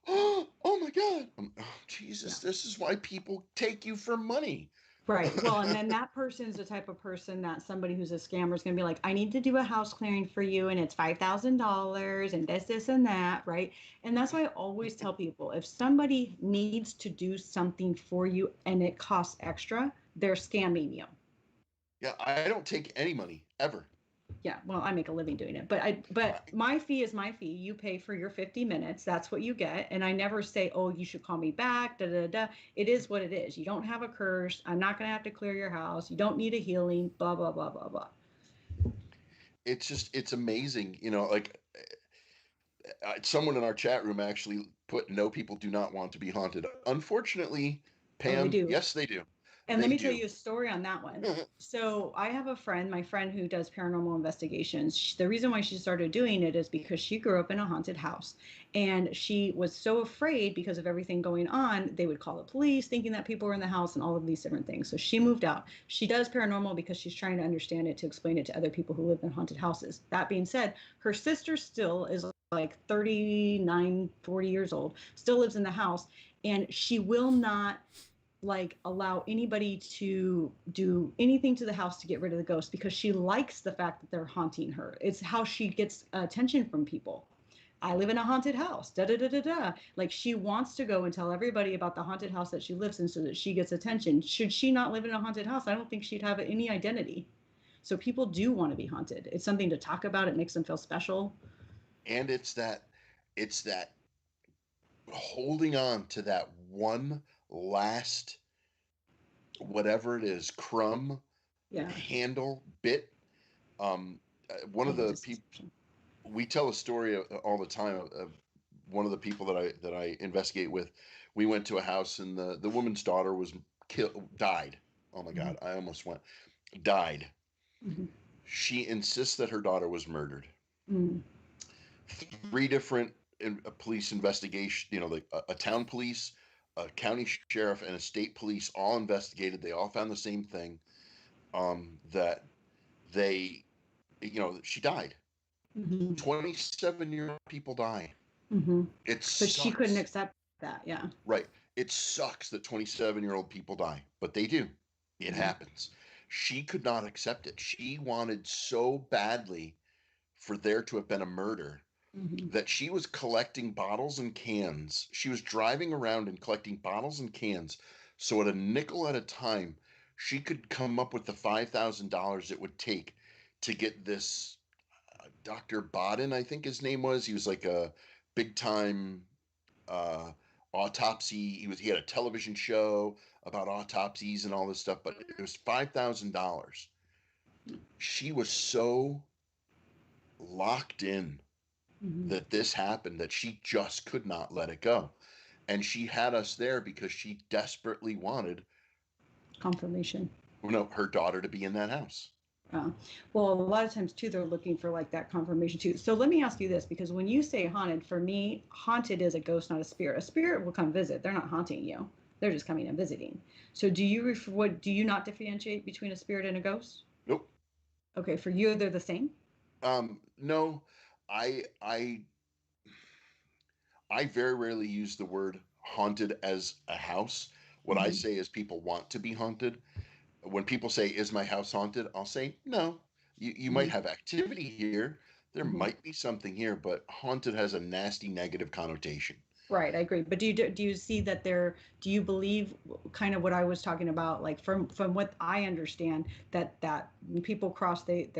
oh my God. Oh, Yeah. Jesus, this is why people take you for money. Right. Well, and then that person's the type of person that somebody who's a scammer is going to be like, I need to do a house clearing for you, and it's $5,000, and this, and that, right? And that's why I always tell people if somebody needs to do something for you and it costs extra, they're scamming you. Yeah, I don't take any money ever. Yeah, well, I make a living doing it, but my fee is my fee. You pay for your 50 minutes. That's what you get. And I never say, "Oh, you should call me back." Da da da. It is what it is. You don't have a curse. I'm not going to have to clear your house. You don't need a healing, blah blah blah blah blah. It's amazing, like someone in our chat room actually put, no, people do not want to be haunted. Unfortunately, Oh, they Pam, do. yes, they do. And let They me tell do. you a story on that one. So I have a friend, my friend who does paranormal investigations. The reason why she started doing it is because she grew up in a haunted house, and she was so afraid because of everything going on. They would call the police thinking that people were in the house and all of these different things. So she moved out. She does paranormal because she's trying to understand it, to explain it to other people who live in haunted houses. That being said, her sister still is like 39, 40 years old, still lives in the house, and she will not like allow anybody to do anything to the house to get rid of the ghost, because she likes the fact that they're haunting her. It's how she gets attention from people. I live in a haunted house, da da da da da. Like, she wants to go and tell everybody about the haunted house that she lives in so that she gets attention. Should she not live in a haunted house, I don't think she'd have any identity. So people do want to be haunted. It's something to talk about. It makes them feel special. And it's that holding on to that one last, whatever it is, crumb, Yeah. handle, bit. One of the people, we tell a story all the time of one of the people that I investigate with. We went to a house, and the woman's daughter was died. Oh my God, I almost went, died. Mm-hmm. She insists that her daughter was murdered. Mm-hmm. 3 different police investigation, like a town police, a county sheriff, and a state police all investigated. They all found the same thing, that they, she died. Mm-hmm. 27-year-old people die. Mm-hmm. It But sucks. she couldn't accept that. Yeah. Right. It sucks that 27-year-old people die, but they do. It happens. She could not accept it. She wanted so badly for there to have been a murder, that she was collecting bottles and cans. She was driving around and collecting bottles and cans. So at a nickel at a time, she could come up with the $5,000 it would take to get this Dr. Bodden, I think his name was. He was like a big time uh, autopsy. He had a television show about autopsies and all this stuff, but it was $5,000. She was so locked in that this happened that she just could not let it go. And she had us there because she desperately wanted Confirmation. her daughter to be in that house. Well, a lot of times too, they're looking for like that confirmation too. So let me ask you this, because when you say haunted, for me, haunted is a ghost, not a spirit. A spirit will come visit. They're not haunting you. They're just coming and visiting. So do you not differentiate between a spirit and a ghost? Nope. Okay, for you, they're the same? No, I very rarely use the word haunted as a house. What I say is people want to be haunted. When people say, "Is my house haunted?" I'll say, "No. You might have activity here. There might be something here, but haunted has a nasty negative connotation." Right, I agree. But do you see that do you believe kind of what I was talking about, like from what I understand, that when people cross, they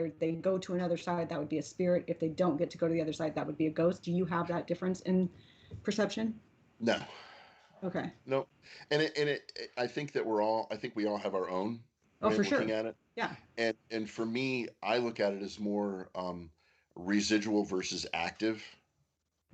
go to another side, that would be a spirit. If they don't get to go to the other side, that would be a ghost. Do you have that difference in perception? No. Okay. No. I think that I think we all have our own Oh, way for of looking sure. at it. Yeah. And for me, I look at it as more residual versus active.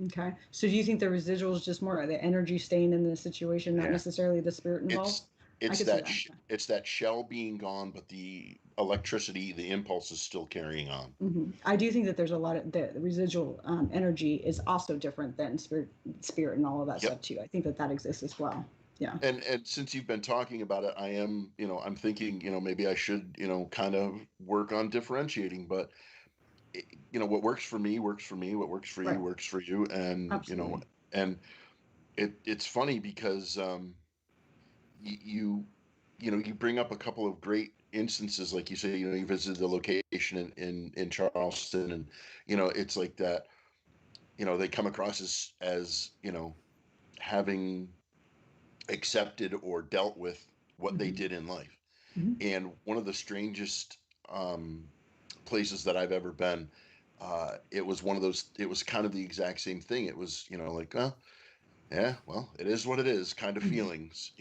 Okay. So do you think the residual is just more of the energy staying in the situation, not Yeah. necessarily the spirit involved? I It's could see that. it's that shell being gone, but the electricity, the impulse is still carrying on. I do think that there's a lot of the residual energy is also different than spirit and all of that Yep. stuff too. I think that exists as well. Yeah. And since you've been talking about it, I am, I'm thinking, maybe I should, kind of work on differentiating, but what works for me works for me. What works for you Right. works for you. And, Absolutely. and it's funny because you you bring up a couple of great instances, like you say, you visited the location in Charleston, and it's like that, they come across as having accepted or dealt with what they did in life. And one of the strangest places that I've ever been, it was one of those, it was kind of the exact same thing. It was, like, yeah, well, it is what it is kind of feelings,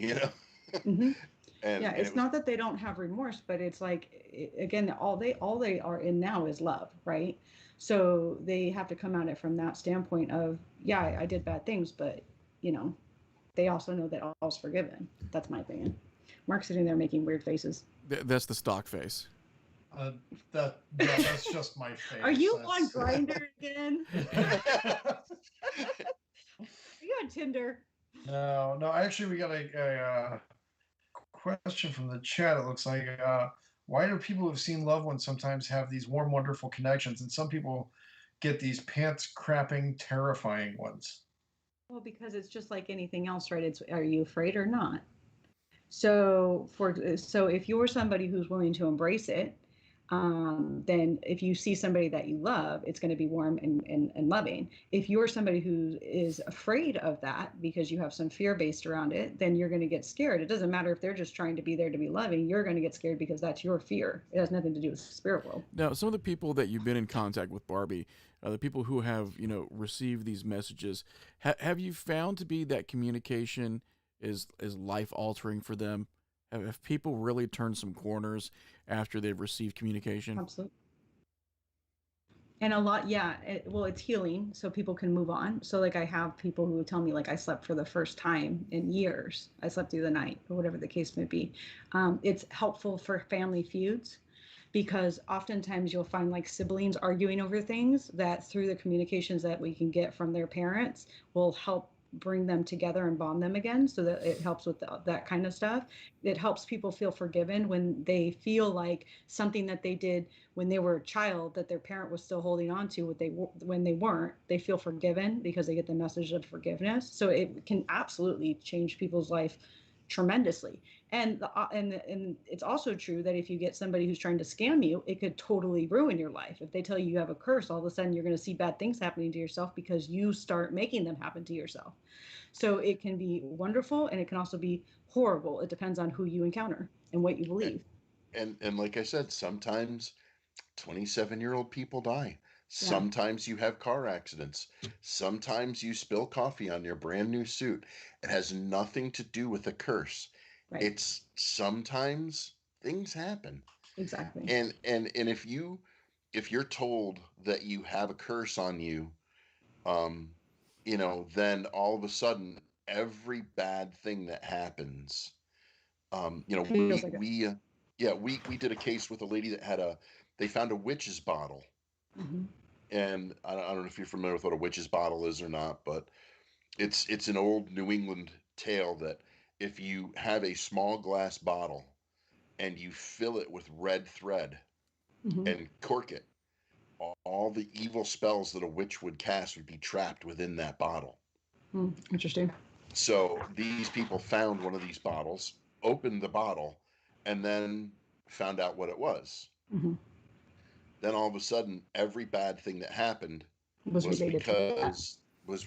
And, Yeah, and it's it was, not that they don't have remorse, but it's like, again, all they are in now is love, right? So they have to come at it from that standpoint of, yeah, I did bad things, but they also know that all's forgiven. That's my opinion. Mark's sitting there making weird faces. That's the stock face. That's just my face. Are you on Grindr again? Are you on Tinder? No. Actually, we got a question from the chat. It looks like, why do people who've seen loved ones sometimes have these warm, wonderful connections, and some people get these pants crapping, terrifying ones? Well, because it's just like anything else, right? It's, are you afraid or not? So if you're somebody who's willing to embrace it, then if you see somebody that you love, it's going to be warm and loving. If you're somebody who is afraid of that because you have some fear based around it, then you're going to get scared. It doesn't matter if they're just trying to be there to be loving. You're going to get scared because that's your fear. It has nothing to do with the spirit world. Now, some of the people that you've been in contact with, Barbie, the people who have, received these messages, have you found to be that communication is life altering for them? Have people really turned some corners after they've received communication? Absolutely. And a lot, yeah. It's healing, so people can move on. So, like, I have people who tell me, like, I slept for the first time in years. I slept through the night, or whatever the case may be. It's helpful for family feuds, because oftentimes you'll find like siblings arguing over things that, through the communications that we can get from their parents, will help bring them together and bond them again, so that it helps with that kind of stuff. It helps people feel forgiven when they feel like something that they did when they were a child that their parent was still holding on to when they weren't. They feel forgiven because they get the message of forgiveness. So it can absolutely change people's life tremendously. And it's also true that if you get somebody who's trying to scam you, it could totally ruin your life. If they tell you you have a curse, all of a sudden you're going to see bad things happening to yourself because you start making them happen to yourself. So it can be wonderful, and it can also be horrible. It depends on who you encounter and what you believe. And like I said, sometimes 27-year-old people die. Sometimes you have car accidents. Sometimes you spill coffee on your brand new suit. It has nothing to do with a curse. Right. It's sometimes things happen. Exactly. And if you're told that you have a curse on you, then all of a sudden every bad thing that happens, we did a case with a lady that they found a witch's bottle. Mm-hmm. And I don't know if you're familiar with what a witch's bottle is or not, but it's an old New England tale that if you have a small glass bottle and you fill it with red thread and cork it, all the evil spells that a witch would cast would be trapped within that bottle. Interesting. So these people found one of these bottles, opened the bottle, and then found out what it was. Then all of a sudden, every bad thing that happened was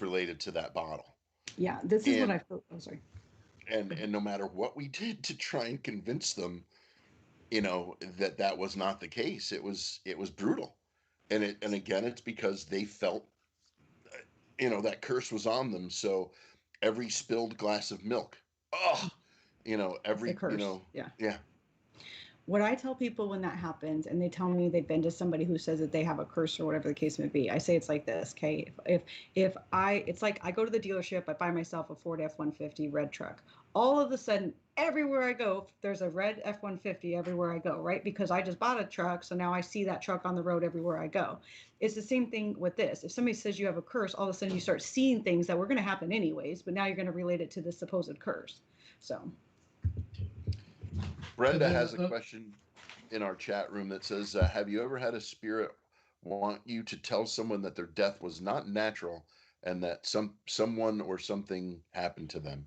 related to that bottle. Yeah, this is what I feel. Oh, sorry. And no matter what we did to try and convince them, that was not the case. It was brutal. And again, it's because they felt, that curse was on them. So every spilled glass of milk, every curse. Yeah. What I tell people when that happens, and they tell me they've been to somebody who says that they have a curse or whatever the case may be, I say it's like this, okay? It's like I go to the dealership, I buy myself a Ford F-150 red truck. All of a sudden, everywhere I go, there's a red F-150 everywhere I go, right? Because I just bought a truck, so now I see that truck on the road everywhere I go. It's the same thing with this. If somebody says you have a curse, all of a sudden you start seeing things that were going to happen anyways, but now you're going to relate it to the supposed curse. So. Brenda has a question in our chat room that says, have you ever had a spirit want you to tell someone that their death was not natural and that someone or something happened to them?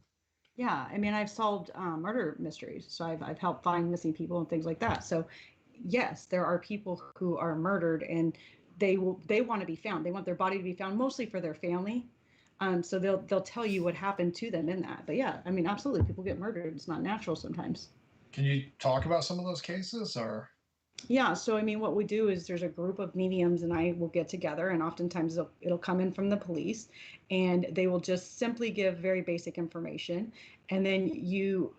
Yeah, I mean, I've solved murder mysteries, so I've helped find missing people and things like that. So yes, there are people who are murdered, and they want to be found. They want their body to be found, mostly for their family. So they'll tell you what happened to them in that. But yeah, I mean, absolutely, people get murdered. It's not natural sometimes. Can you talk about some of those cases, or? Yeah, so I mean, what we do is there's a group of mediums, and I will get together, and oftentimes it'll come in from the police, and they will just simply give very basic information, and then you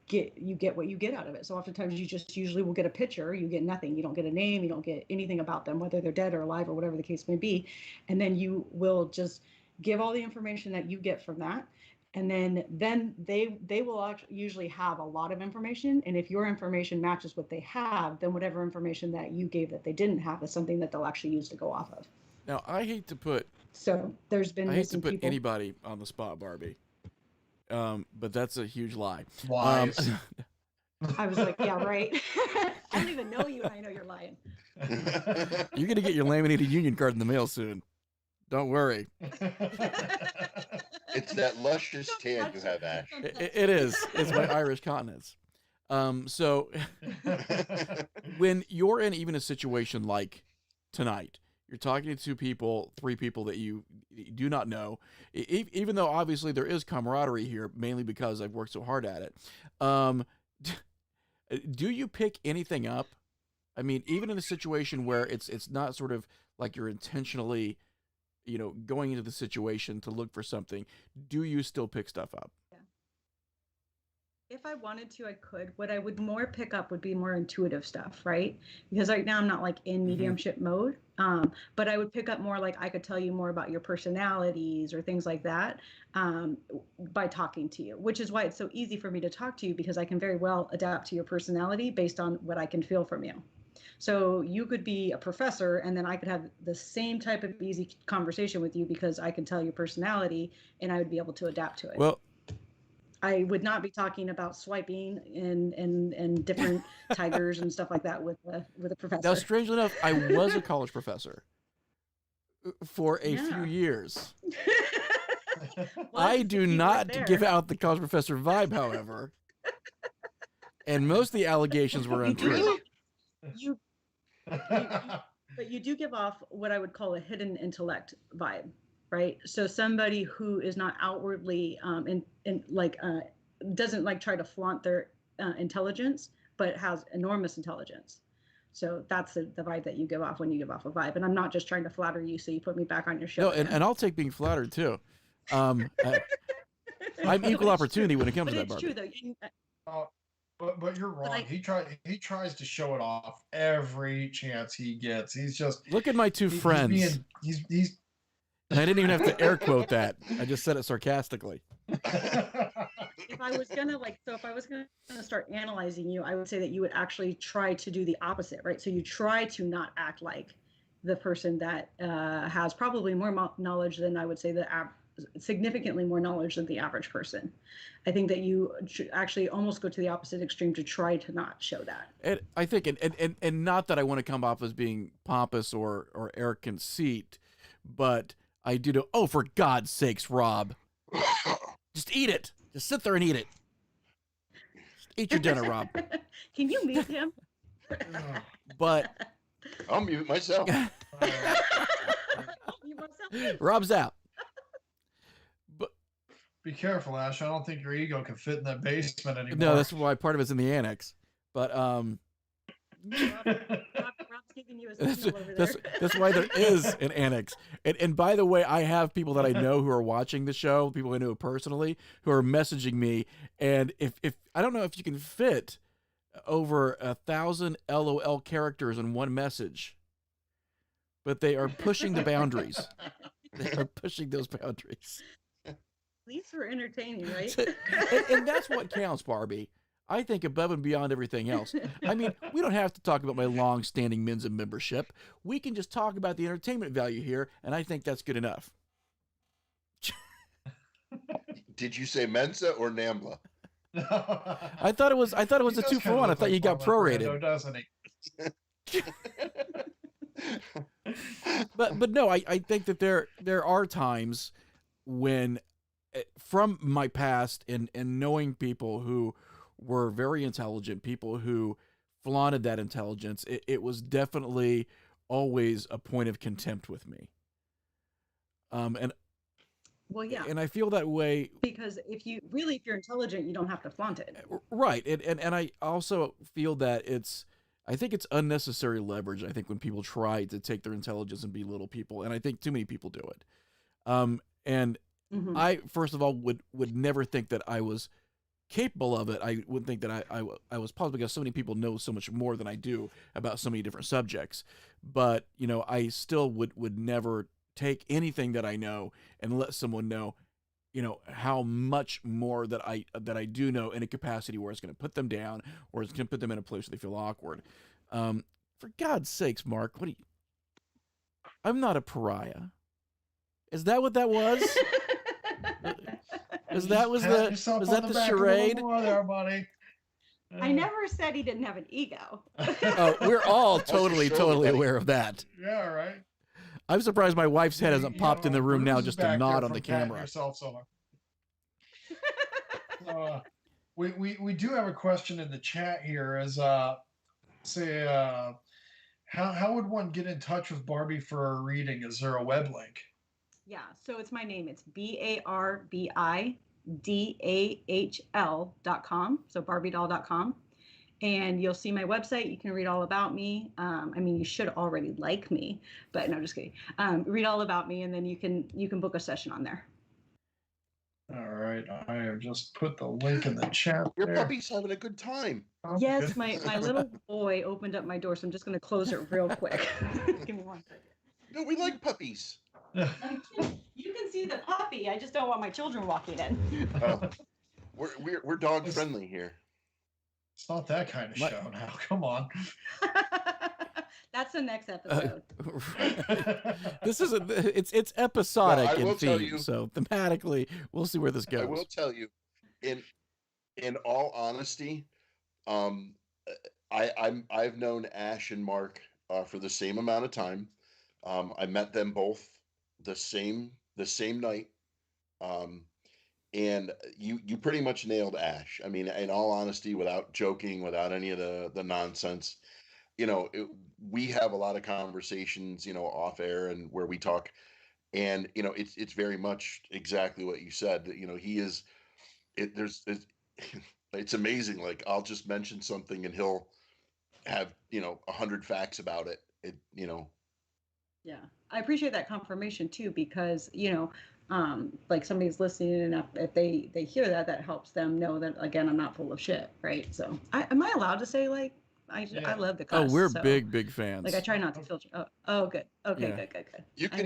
get what you get out of it. So oftentimes you just usually will get a picture, you get nothing, you don't get a name, you don't get anything about them, whether they're dead or alive or whatever the case may be, and then you will just give all the information that you get from that. And then they will actually usually have a lot of information, and if your information matches what they have, then whatever information that you gave that they didn't have is something that they'll actually use to go off of. Now, I hate to put People. anybody on the spot, Barbie, but that's a huge lie. Lies. I was like, yeah, right. I don't even know you, and I know you're lying. You're gonna get your laminated union card in the mail soon. Don't worry. It's that luscious tan you have, Ash. It is. It's my Irish continence. So when you're in even a situation like tonight, you're talking to two people, three people that you do not know, even though obviously there is camaraderie here, mainly because I've worked so hard at it. Do you pick anything up? I mean, even in a situation where it's not sort of like you're intentionally, going into the situation to look for something, do you still pick stuff up? Yeah. If I wanted to, I could. What I would more pick up would be more intuitive stuff, right? Because right now I'm not like in mediumship mode. But I would pick up more, like I could tell you more about your personalities or things like that by talking to you, which is why it's so easy for me to talk to you, because I can very well adapt to your personality based on what I can feel from you. So you could be a professor, and then I could have the same type of easy conversation with you because I can tell your personality and I would be able to adapt to it. Well, I would not be talking about swiping and different tigers and stuff like that with a professor. now, strangely enough, I was a college professor for a few years. Well, I that's do the key not right there. give out the college professor vibe, however. And most of the allegations were untrue. But you do give off what I would call a hidden intellect vibe, right? So somebody who is not outwardly doesn't like try to flaunt their intelligence, but has enormous intelligence. So that's the vibe that you give off when you give off a vibe. And I'm not just trying to flatter you so you put me back on your show. No, and I'll take being flattered too. I'm equal opportunity when it comes to that, But it's Barbie. true though. But you're wrong. He tries to show it off every chance he gets. He's just Look at my two friends. He's And I didn't even have to air quote that. I just said it sarcastically. If I was gonna start analyzing you, I would say that you would actually try to do the opposite, right? So you try to not act like the person that has probably more knowledge than I would say significantly more knowledge than the average person. I think that you should actually almost go to the opposite extreme to try to not show that. And I think, and not that I want to come off as being pompous or arrogant conceit, but I do know. Oh, for God's sakes, Rob, just eat it. Just sit there and eat it. Just eat your dinner, Rob. Can you mute him? But I'll mute myself. Rob's out. Be careful, Ash. I don't think your ego can fit in that basement anymore. No, that's why part of it's in the annex. But Rob's giving you a signal over there. that's why there is an annex. And by the way, I have people that I know who are watching the show, people I know personally, who are messaging me. And if I don't know if you can fit over 1,000 LOL characters in one message, but they are pushing the boundaries. They are pushing those boundaries. At least we're entertaining, right? and that's what counts, Barbie. I think above and beyond everything else. I mean, we don't have to talk about my long-standing Mensa membership. We can just talk about the entertainment value here, and I think that's good enough. Did you say Mensa or Nambla? I thought it was a 2-for-1. I thought you got prorated. Doesn't he? But no, I think that there are times when, from my past and knowing people who were very intelligent, people who flaunted that intelligence, it was definitely always a point of contempt with me. And Well, yeah. And I feel that way because if you're intelligent, you don't have to flaunt it. Right. And I also feel that I think it's unnecessary leverage. I think when people try to take their intelligence and belittle people, and I think too many people do it. And I, first of all, would never think that I was capable of it. I would think that I was possible, because so many people know so much more than I do about so many different subjects. But, I still would never take anything that I know and let someone know, how much more that I do know in a capacity where it's going to put them down or it's going to put them in a place where they feel awkward. For God's sakes, Mark, I'm not a pariah. Is that what that was? Was that the charade? There, buddy. I never said he didn't have an ego. Oh, we're all totally aware of that. Yeah, right. I'm surprised my wife's head hasn't popped in the room now Bruce is just to back nod there on the from patting camera. Yourself so much. We do have a question in the chat here. How would one get in touch with Barbie for a reading? Is there a web link? Yeah, so it's my name. It's BARBIDAHL.com. So BarbieDahl.com. And you'll see my website. You can read all about me. You should already like me, but no, just kidding. Read all about me, and then you can book a session on there. All right, I have just put the link in the chat. Your puppy's having a good time. Yes, my little boy opened up my door, so I'm just going to close it real quick. Give me 1 second. No, we like puppies. You can see the puppy. I just don't want my children walking in. We're dog friendly here. It's not that kind of show now. Come on. That's the next episode. This is it's episodic in theme, you, so thematically we'll see where this goes. I will tell you, in all honesty, I've known Ash and Mark for the same amount of time. I met them both the same night. And you pretty much nailed Ash. I mean, in all honesty, without joking, without any of the nonsense, we have a lot of conversations, off air and where we talk, and it's very much exactly what you said. He is. It's amazing. Like, I'll just mention something and he'll have 100 facts about it. Yeah, I appreciate that confirmation too, because like somebody's listening, and if they hear that helps them know that, again, I'm not full of shit, right? So am I allowed to say, like, I love the cuss? Oh, we're big fans. Like, I try not to filter. Oh, good. Okay, Yeah. good. You could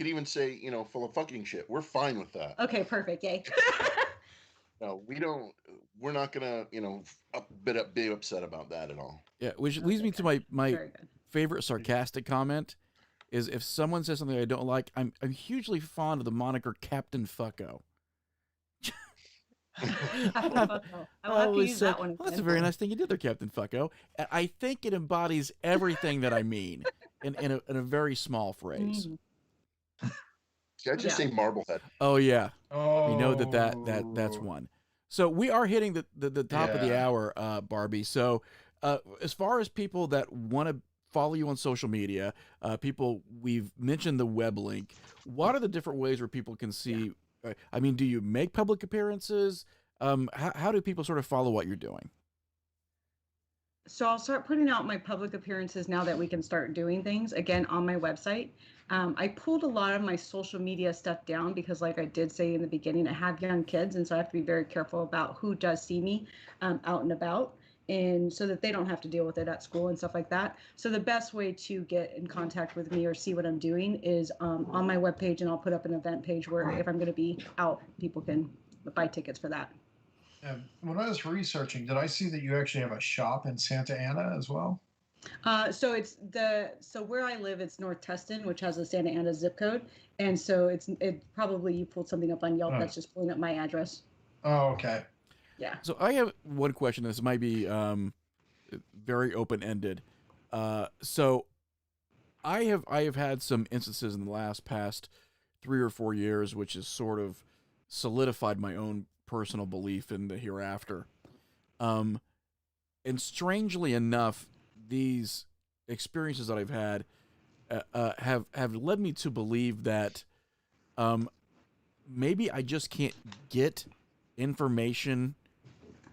even say, full of fucking shit. We're fine with that. Okay, perfect. Yay. No, we're not gonna, be upset about that at all. Yeah, which leads me to my favorite sarcastic comment is if someone says something I don't like, I'm hugely fond of the moniker Captain Fucko. I will use that one. Well, that's a very nice thing you did there, Captain Fucko. I think it embodies everything that I mean in a very small phrase. Did I just say Marblehead? Oh yeah. Oh, we know that's one. So we are hitting the top of the hour, Barbie. So as far as people that want to follow you on social media, we've mentioned the web link. What are the different ways where people can see? Do you make public appearances? How do people sort of follow what you're doing? So I'll start putting out my public appearances now that we can start doing things again on my website. I pulled a lot of my social media stuff down because, like I did say in the beginning, I have young kids, and so I have to be very careful about who does see me out and about, and so that they don't have to deal with it at school and stuff like that. So the best way to get in contact with me or see what I'm doing is on my webpage, and I'll put up an event page where if I'm going to be out, people can buy tickets for that. When I was researching, did I see that you actually have a shop in Santa Ana as well? So where I live, it's North Tustin, which has a Santa Ana zip code, and so it probably you pulled something up on Yelp that's just pulling up my address. Oh, okay. Yeah. So I have one question. This might be very open-ended. So I have had some instances in the past 3 or 4 years, which has sort of solidified my own personal belief in the hereafter. And strangely enough, these experiences that I've had have led me to believe that maybe I just can't get information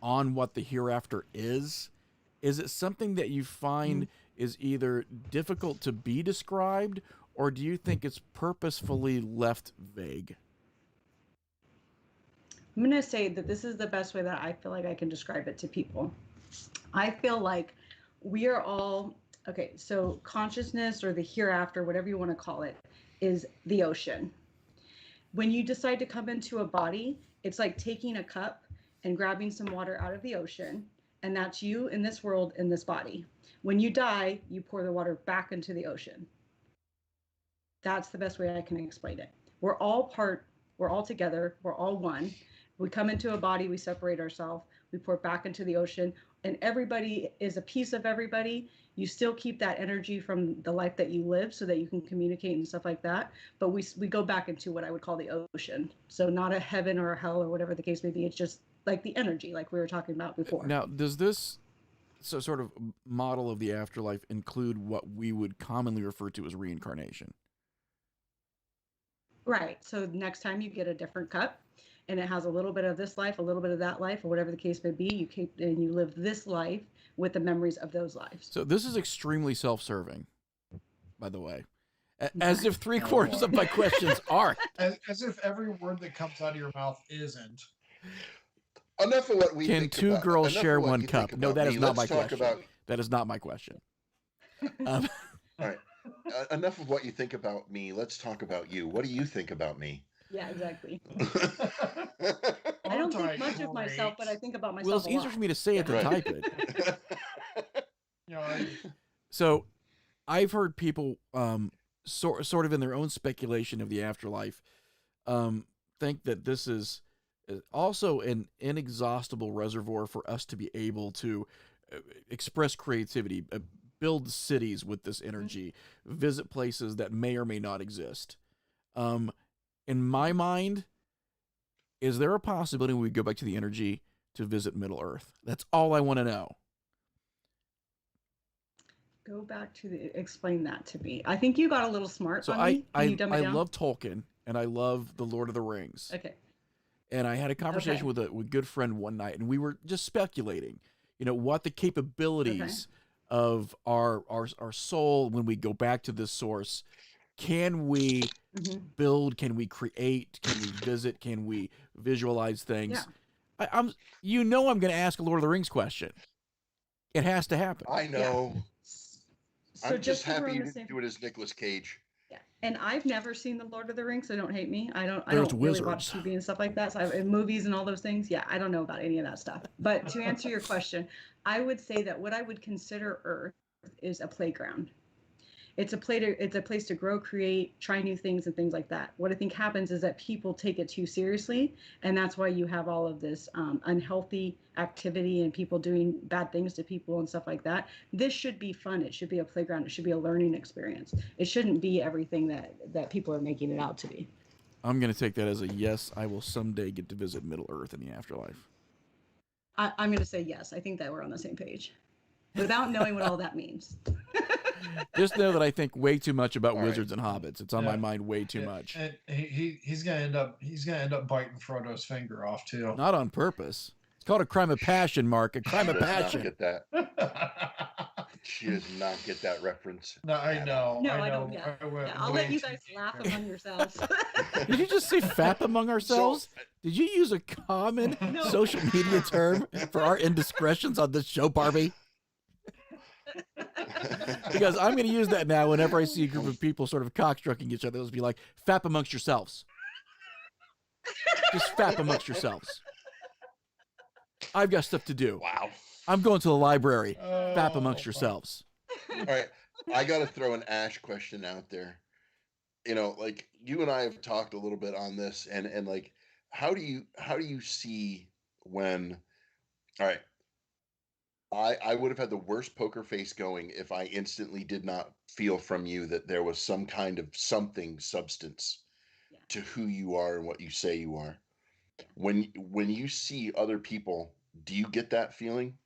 on what the hereafter is. Is it something that you find is either difficult to be described, or do you think it's purposefully left vague? I'm going to say that this is the best way that I feel like I can describe it to people. I feel like we are all, okay, so consciousness or the hereafter, whatever you want to call it, is the ocean. When you decide to come into a body, it's like taking a cup and grabbing some water out of the ocean, and that's you in this world, in this body. When you die, you pour the water back into the ocean. That's the best way I can explain it. We're all together, we're all one. We come into a body, we separate ourselves, we pour back into the ocean, and everybody is a piece of everybody. You still keep that energy from the life that you live so that you can communicate and stuff like that. But we go back into what I would call the ocean. So not a heaven or a hell or whatever the case may be. It's just like the energy, like we were talking about before. Now, does this sort of model of the afterlife include what we would commonly refer to as reincarnation? Right. So next time you get a different cup and it has a little bit of this life, a little bit of that life, or whatever the case may be, you keep and you live this life with the memories of those lives. So this is extremely self-serving, by the way. As if 3/4 of my questions are. As if every word that comes out of your mouth isn't. Enough of what we Can think two about, girls enough share of what one you cup? think No, about that me. is not Let's my talk question. about- That is not my question. All right. Enough of what you think about me. Let's talk about you. What do you think about me? Yeah, exactly. Aren't I don't think much of myself, but I think about myself Well, it's a easier lot. for me to say it than Right. type it. You know, So I've heard people sort of in their own speculation of the afterlife think that this is also an inexhaustible reservoir for us to be able to express creativity, build cities with this energy, visit places that may or may not exist. In my mind, is there a possibility when we go back to the energy to visit Middle Earth? That's all I want to know. Go back to explain that to me. I think you got a little smart So on me. Can you dumb it I down? love Tolkien and I love The Lord of the Rings. Okay. And I had a conversation with a good friend one night, and we were just speculating, what the capabilities of our soul when we go back to this source. Can we build? Can we create? Can we visit? Can we visualize things? Yeah. I'm going to ask a Lord of the Rings question. It has to happen. I know. So I'm just 'cause we're happy on you the didn't same- do it as Nicolas Cage. Yeah, and I've never seen the Lord of the Rings, so don't hate me. I don't There's really watch wizards. TV and stuff like that. So in movies and all those things, yeah, I don't know about any of that stuff. But to answer your question, I would say that what I would consider Earth is a playground. It's a place to grow, create, try new things and things like that. What I think happens is that people take it too seriously, and that's why you have all of this unhealthy activity and people doing bad things to people and stuff like that. This should be fun. It should be a playground. It should be a learning experience. It shouldn't be everything that people are making it out to be. I'm going to take that as a yes. I will someday get to visit Middle Earth in the afterlife. I'm going to say yes. I think that we're on the same page, without knowing what all that means. Just know that I think way too much about All right. wizards and hobbits. It's on my mind way too much. And he's gonna end up biting Frodo's finger off too. Not on purpose. It's called a crime of passion, Mark. A crime of She does not passion. get that. She does not get that reference. No, I know. No, I I know. don't. Yeah. I went I'll way let you too guys laugh deep. among yourselves. Did you just say fap among ourselves? Did you use a common No. social media term for our indiscretions on this show, Barbie? Because I'm going to use that now whenever I see a group of people sort of cockstrucking each other. It'll be like, fap amongst yourselves. Just fap amongst yourselves. I've got stuff to do. Wow. I'm going to the library. Fap amongst Oh, yourselves. All right. I got to throw an Ash question out there. Like you and I have talked a little bit on this and like, how do you see when, all right, I would have had the worst poker face going if I instantly did not feel from you that there was some kind of substance to who you are and what you say you are. When you see other people, do you get that feeling?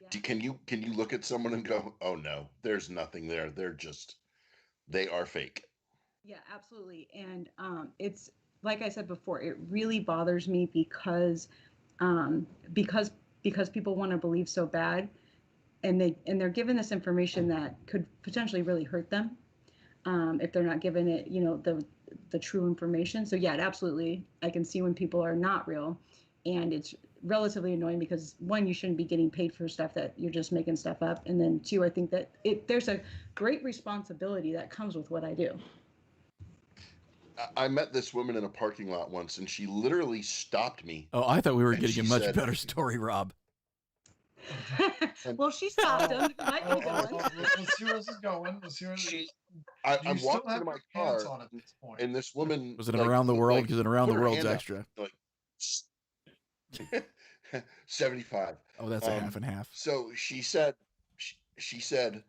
Yeah. Can you look at someone and go, oh no, there's nothing there. They are fake. Yeah, absolutely. And it's like I said before, it really bothers me because people want to believe so bad, and they're given this information that could potentially really hurt them if they're not given it, the true information. So yeah, absolutely, I can see when people are not real, and it's relatively annoying because one, you shouldn't be getting paid for stuff that you're just making stuff up, and then two, I think that there's a great responsibility that comes with what I do. I met this woman in a parking lot once, and she literally stopped me. Oh, I thought we were And getting she a much said- better story, Rob. Well, she stopped him. It might be a good one. Let's see where this is going. Let's see where She, Do you I'm still walking have to my your pants car, on at this point? and this woman Was it an around the world? Because an around put the her world's hand up, extra. like 75. Oh, that's a half and half. So she said, she said,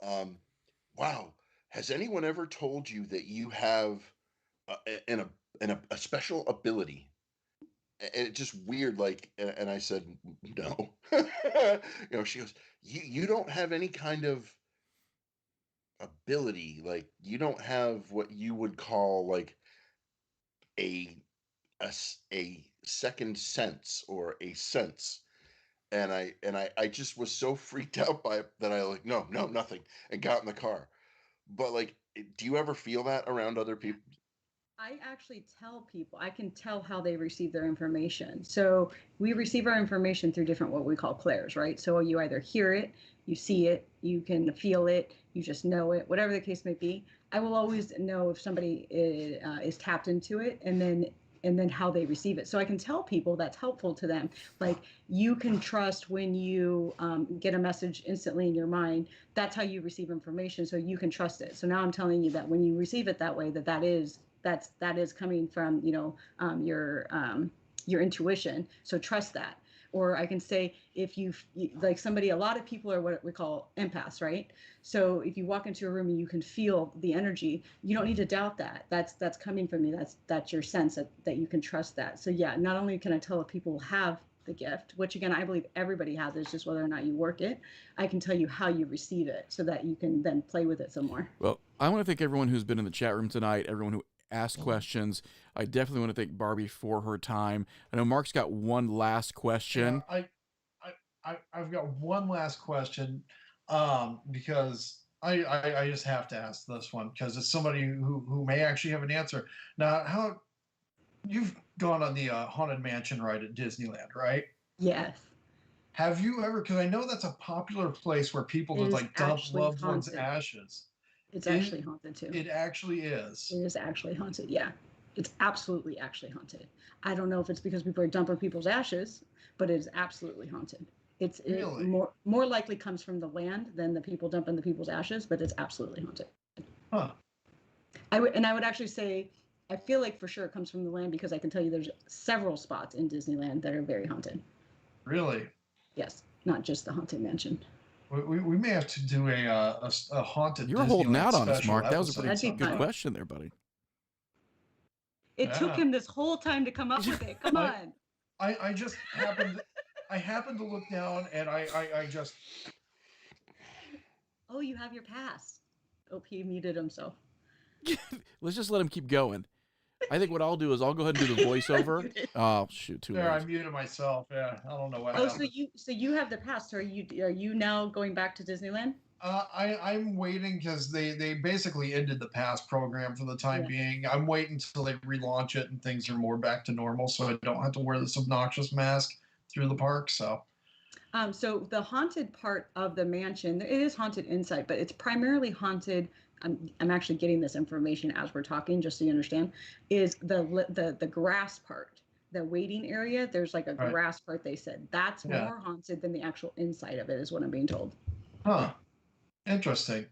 "Wow, has anyone ever told you that you have a special ability?" And it's just weird, like, and I said, "No." She goes, "You don't have any kind of ability, like you don't have what you would call like a a second sense or a sense." And I just was so freaked out by it that I like, no, nothing, and got in the car. But like, do you ever feel that around other people? I actually tell people, I can tell how they receive their information. So we receive our information through different, what we call clairs, right? So you either hear it, you see it, you can feel it, you just know it, whatever the case may be. I will always know if somebody is tapped into it, and then how they receive it. So I can tell people that's helpful to them. Like, you can trust when you get a message instantly in your mind, that's how you receive information. So you can trust it. So now I'm telling you that when you receive it that way, that is coming from, your intuition. So trust that. Or I can say, if you like somebody, a lot of people are what we call empaths, right? So if you walk into a room and you can feel the energy, you don't need to doubt that. That's coming from you. That's your sense that you can trust that. So yeah, not only can I tell if people have the gift, which again, I believe everybody has, it's just whether or not you work it. I can tell you how you receive it so that you can then play with it some more. Well, I want to thank everyone who's been in the chat room tonight, everyone who asked questions. I definitely want to thank Barbi for her time. I know Mark's got one last question. Yeah, I've got one last question, because I just have to ask this one because it's somebody who may actually have an answer. Now, how you've gone on the Haunted Mansion ride at Disneyland, right? Yes. Have you ever? Because I know that's a popular place where people It just is like dump actually loved ones' haunted. ashes. It's actually haunted too. It actually is. It is actually haunted. Yeah. It's absolutely actually haunted. I don't know if it's because people are dumping people's ashes, but it is absolutely haunted. It Really? more likely comes from the land than the people dumping the people's ashes, but it's absolutely haunted. Huh. I would actually say, I feel like for sure it comes from the land, because I can tell you there's several spots in Disneyland that are very haunted. Really? Yes, not just the Haunted Mansion. We may have to do a haunted. You were holding Disneyland out on us, special Mark. That was a episode pretty That'd be good fun. question there, buddy. It took Yeah. him this whole time to come up with it. Come on. I just happened. I happened to look down and I just. Oh, you have your pass. Oh, he muted himself. Let's just let him keep going. I think what I'll do is I'll go ahead and do the voiceover. Oh shoot, too There, I late. muted myself. Yeah, I don't know what Oh, happened. so you have the pass. So are you now going back to Disneyland? I'm waiting because they basically ended the pass program for the time Yeah. being. I'm waiting until they relaunch it and things are more back to normal, so I don't have to wear this obnoxious mask through the park. So. So the haunted part of the mansion, it is haunted inside, but it's primarily haunted. I'm actually getting this information as we're talking, just so you understand. Is the grass part, the waiting area? There's like a Right. grass part. They said that's Yeah. more haunted than the actual inside of it, is what I'm being told. Huh. Interesting.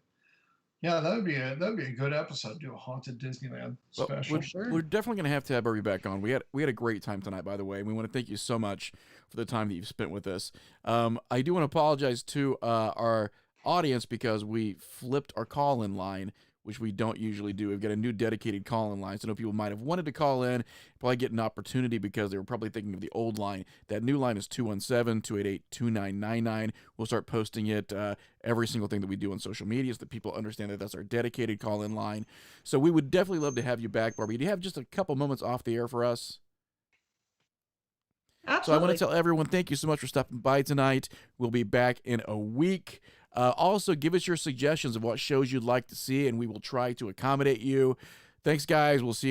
Yeah, that'd be a good episode. Do a haunted Disneyland Well, special. we're definitely going to have Barbi back on. We had a great time tonight, by the way. And we want to thank you so much for the time that you've spent with us. I do want to apologize to our audience because we flipped our call-in line, which we don't usually do. We've got a new dedicated call-in line. So I know people might have wanted to call in, probably get an opportunity because they were probably thinking of the old line. That new line is 217-288-2999. We'll start posting it every single thing that we do on social media so that people understand that that's our dedicated call-in line. So we would definitely love to have you back, Barbi. Do you have just a couple moments off the air for us? Absolutely. So I want to tell everyone, thank you so much for stopping by tonight. We'll be back in a week. Also, give us your suggestions of what shows you'd like to see, and we will try to accommodate you. Thanks, guys. We'll see you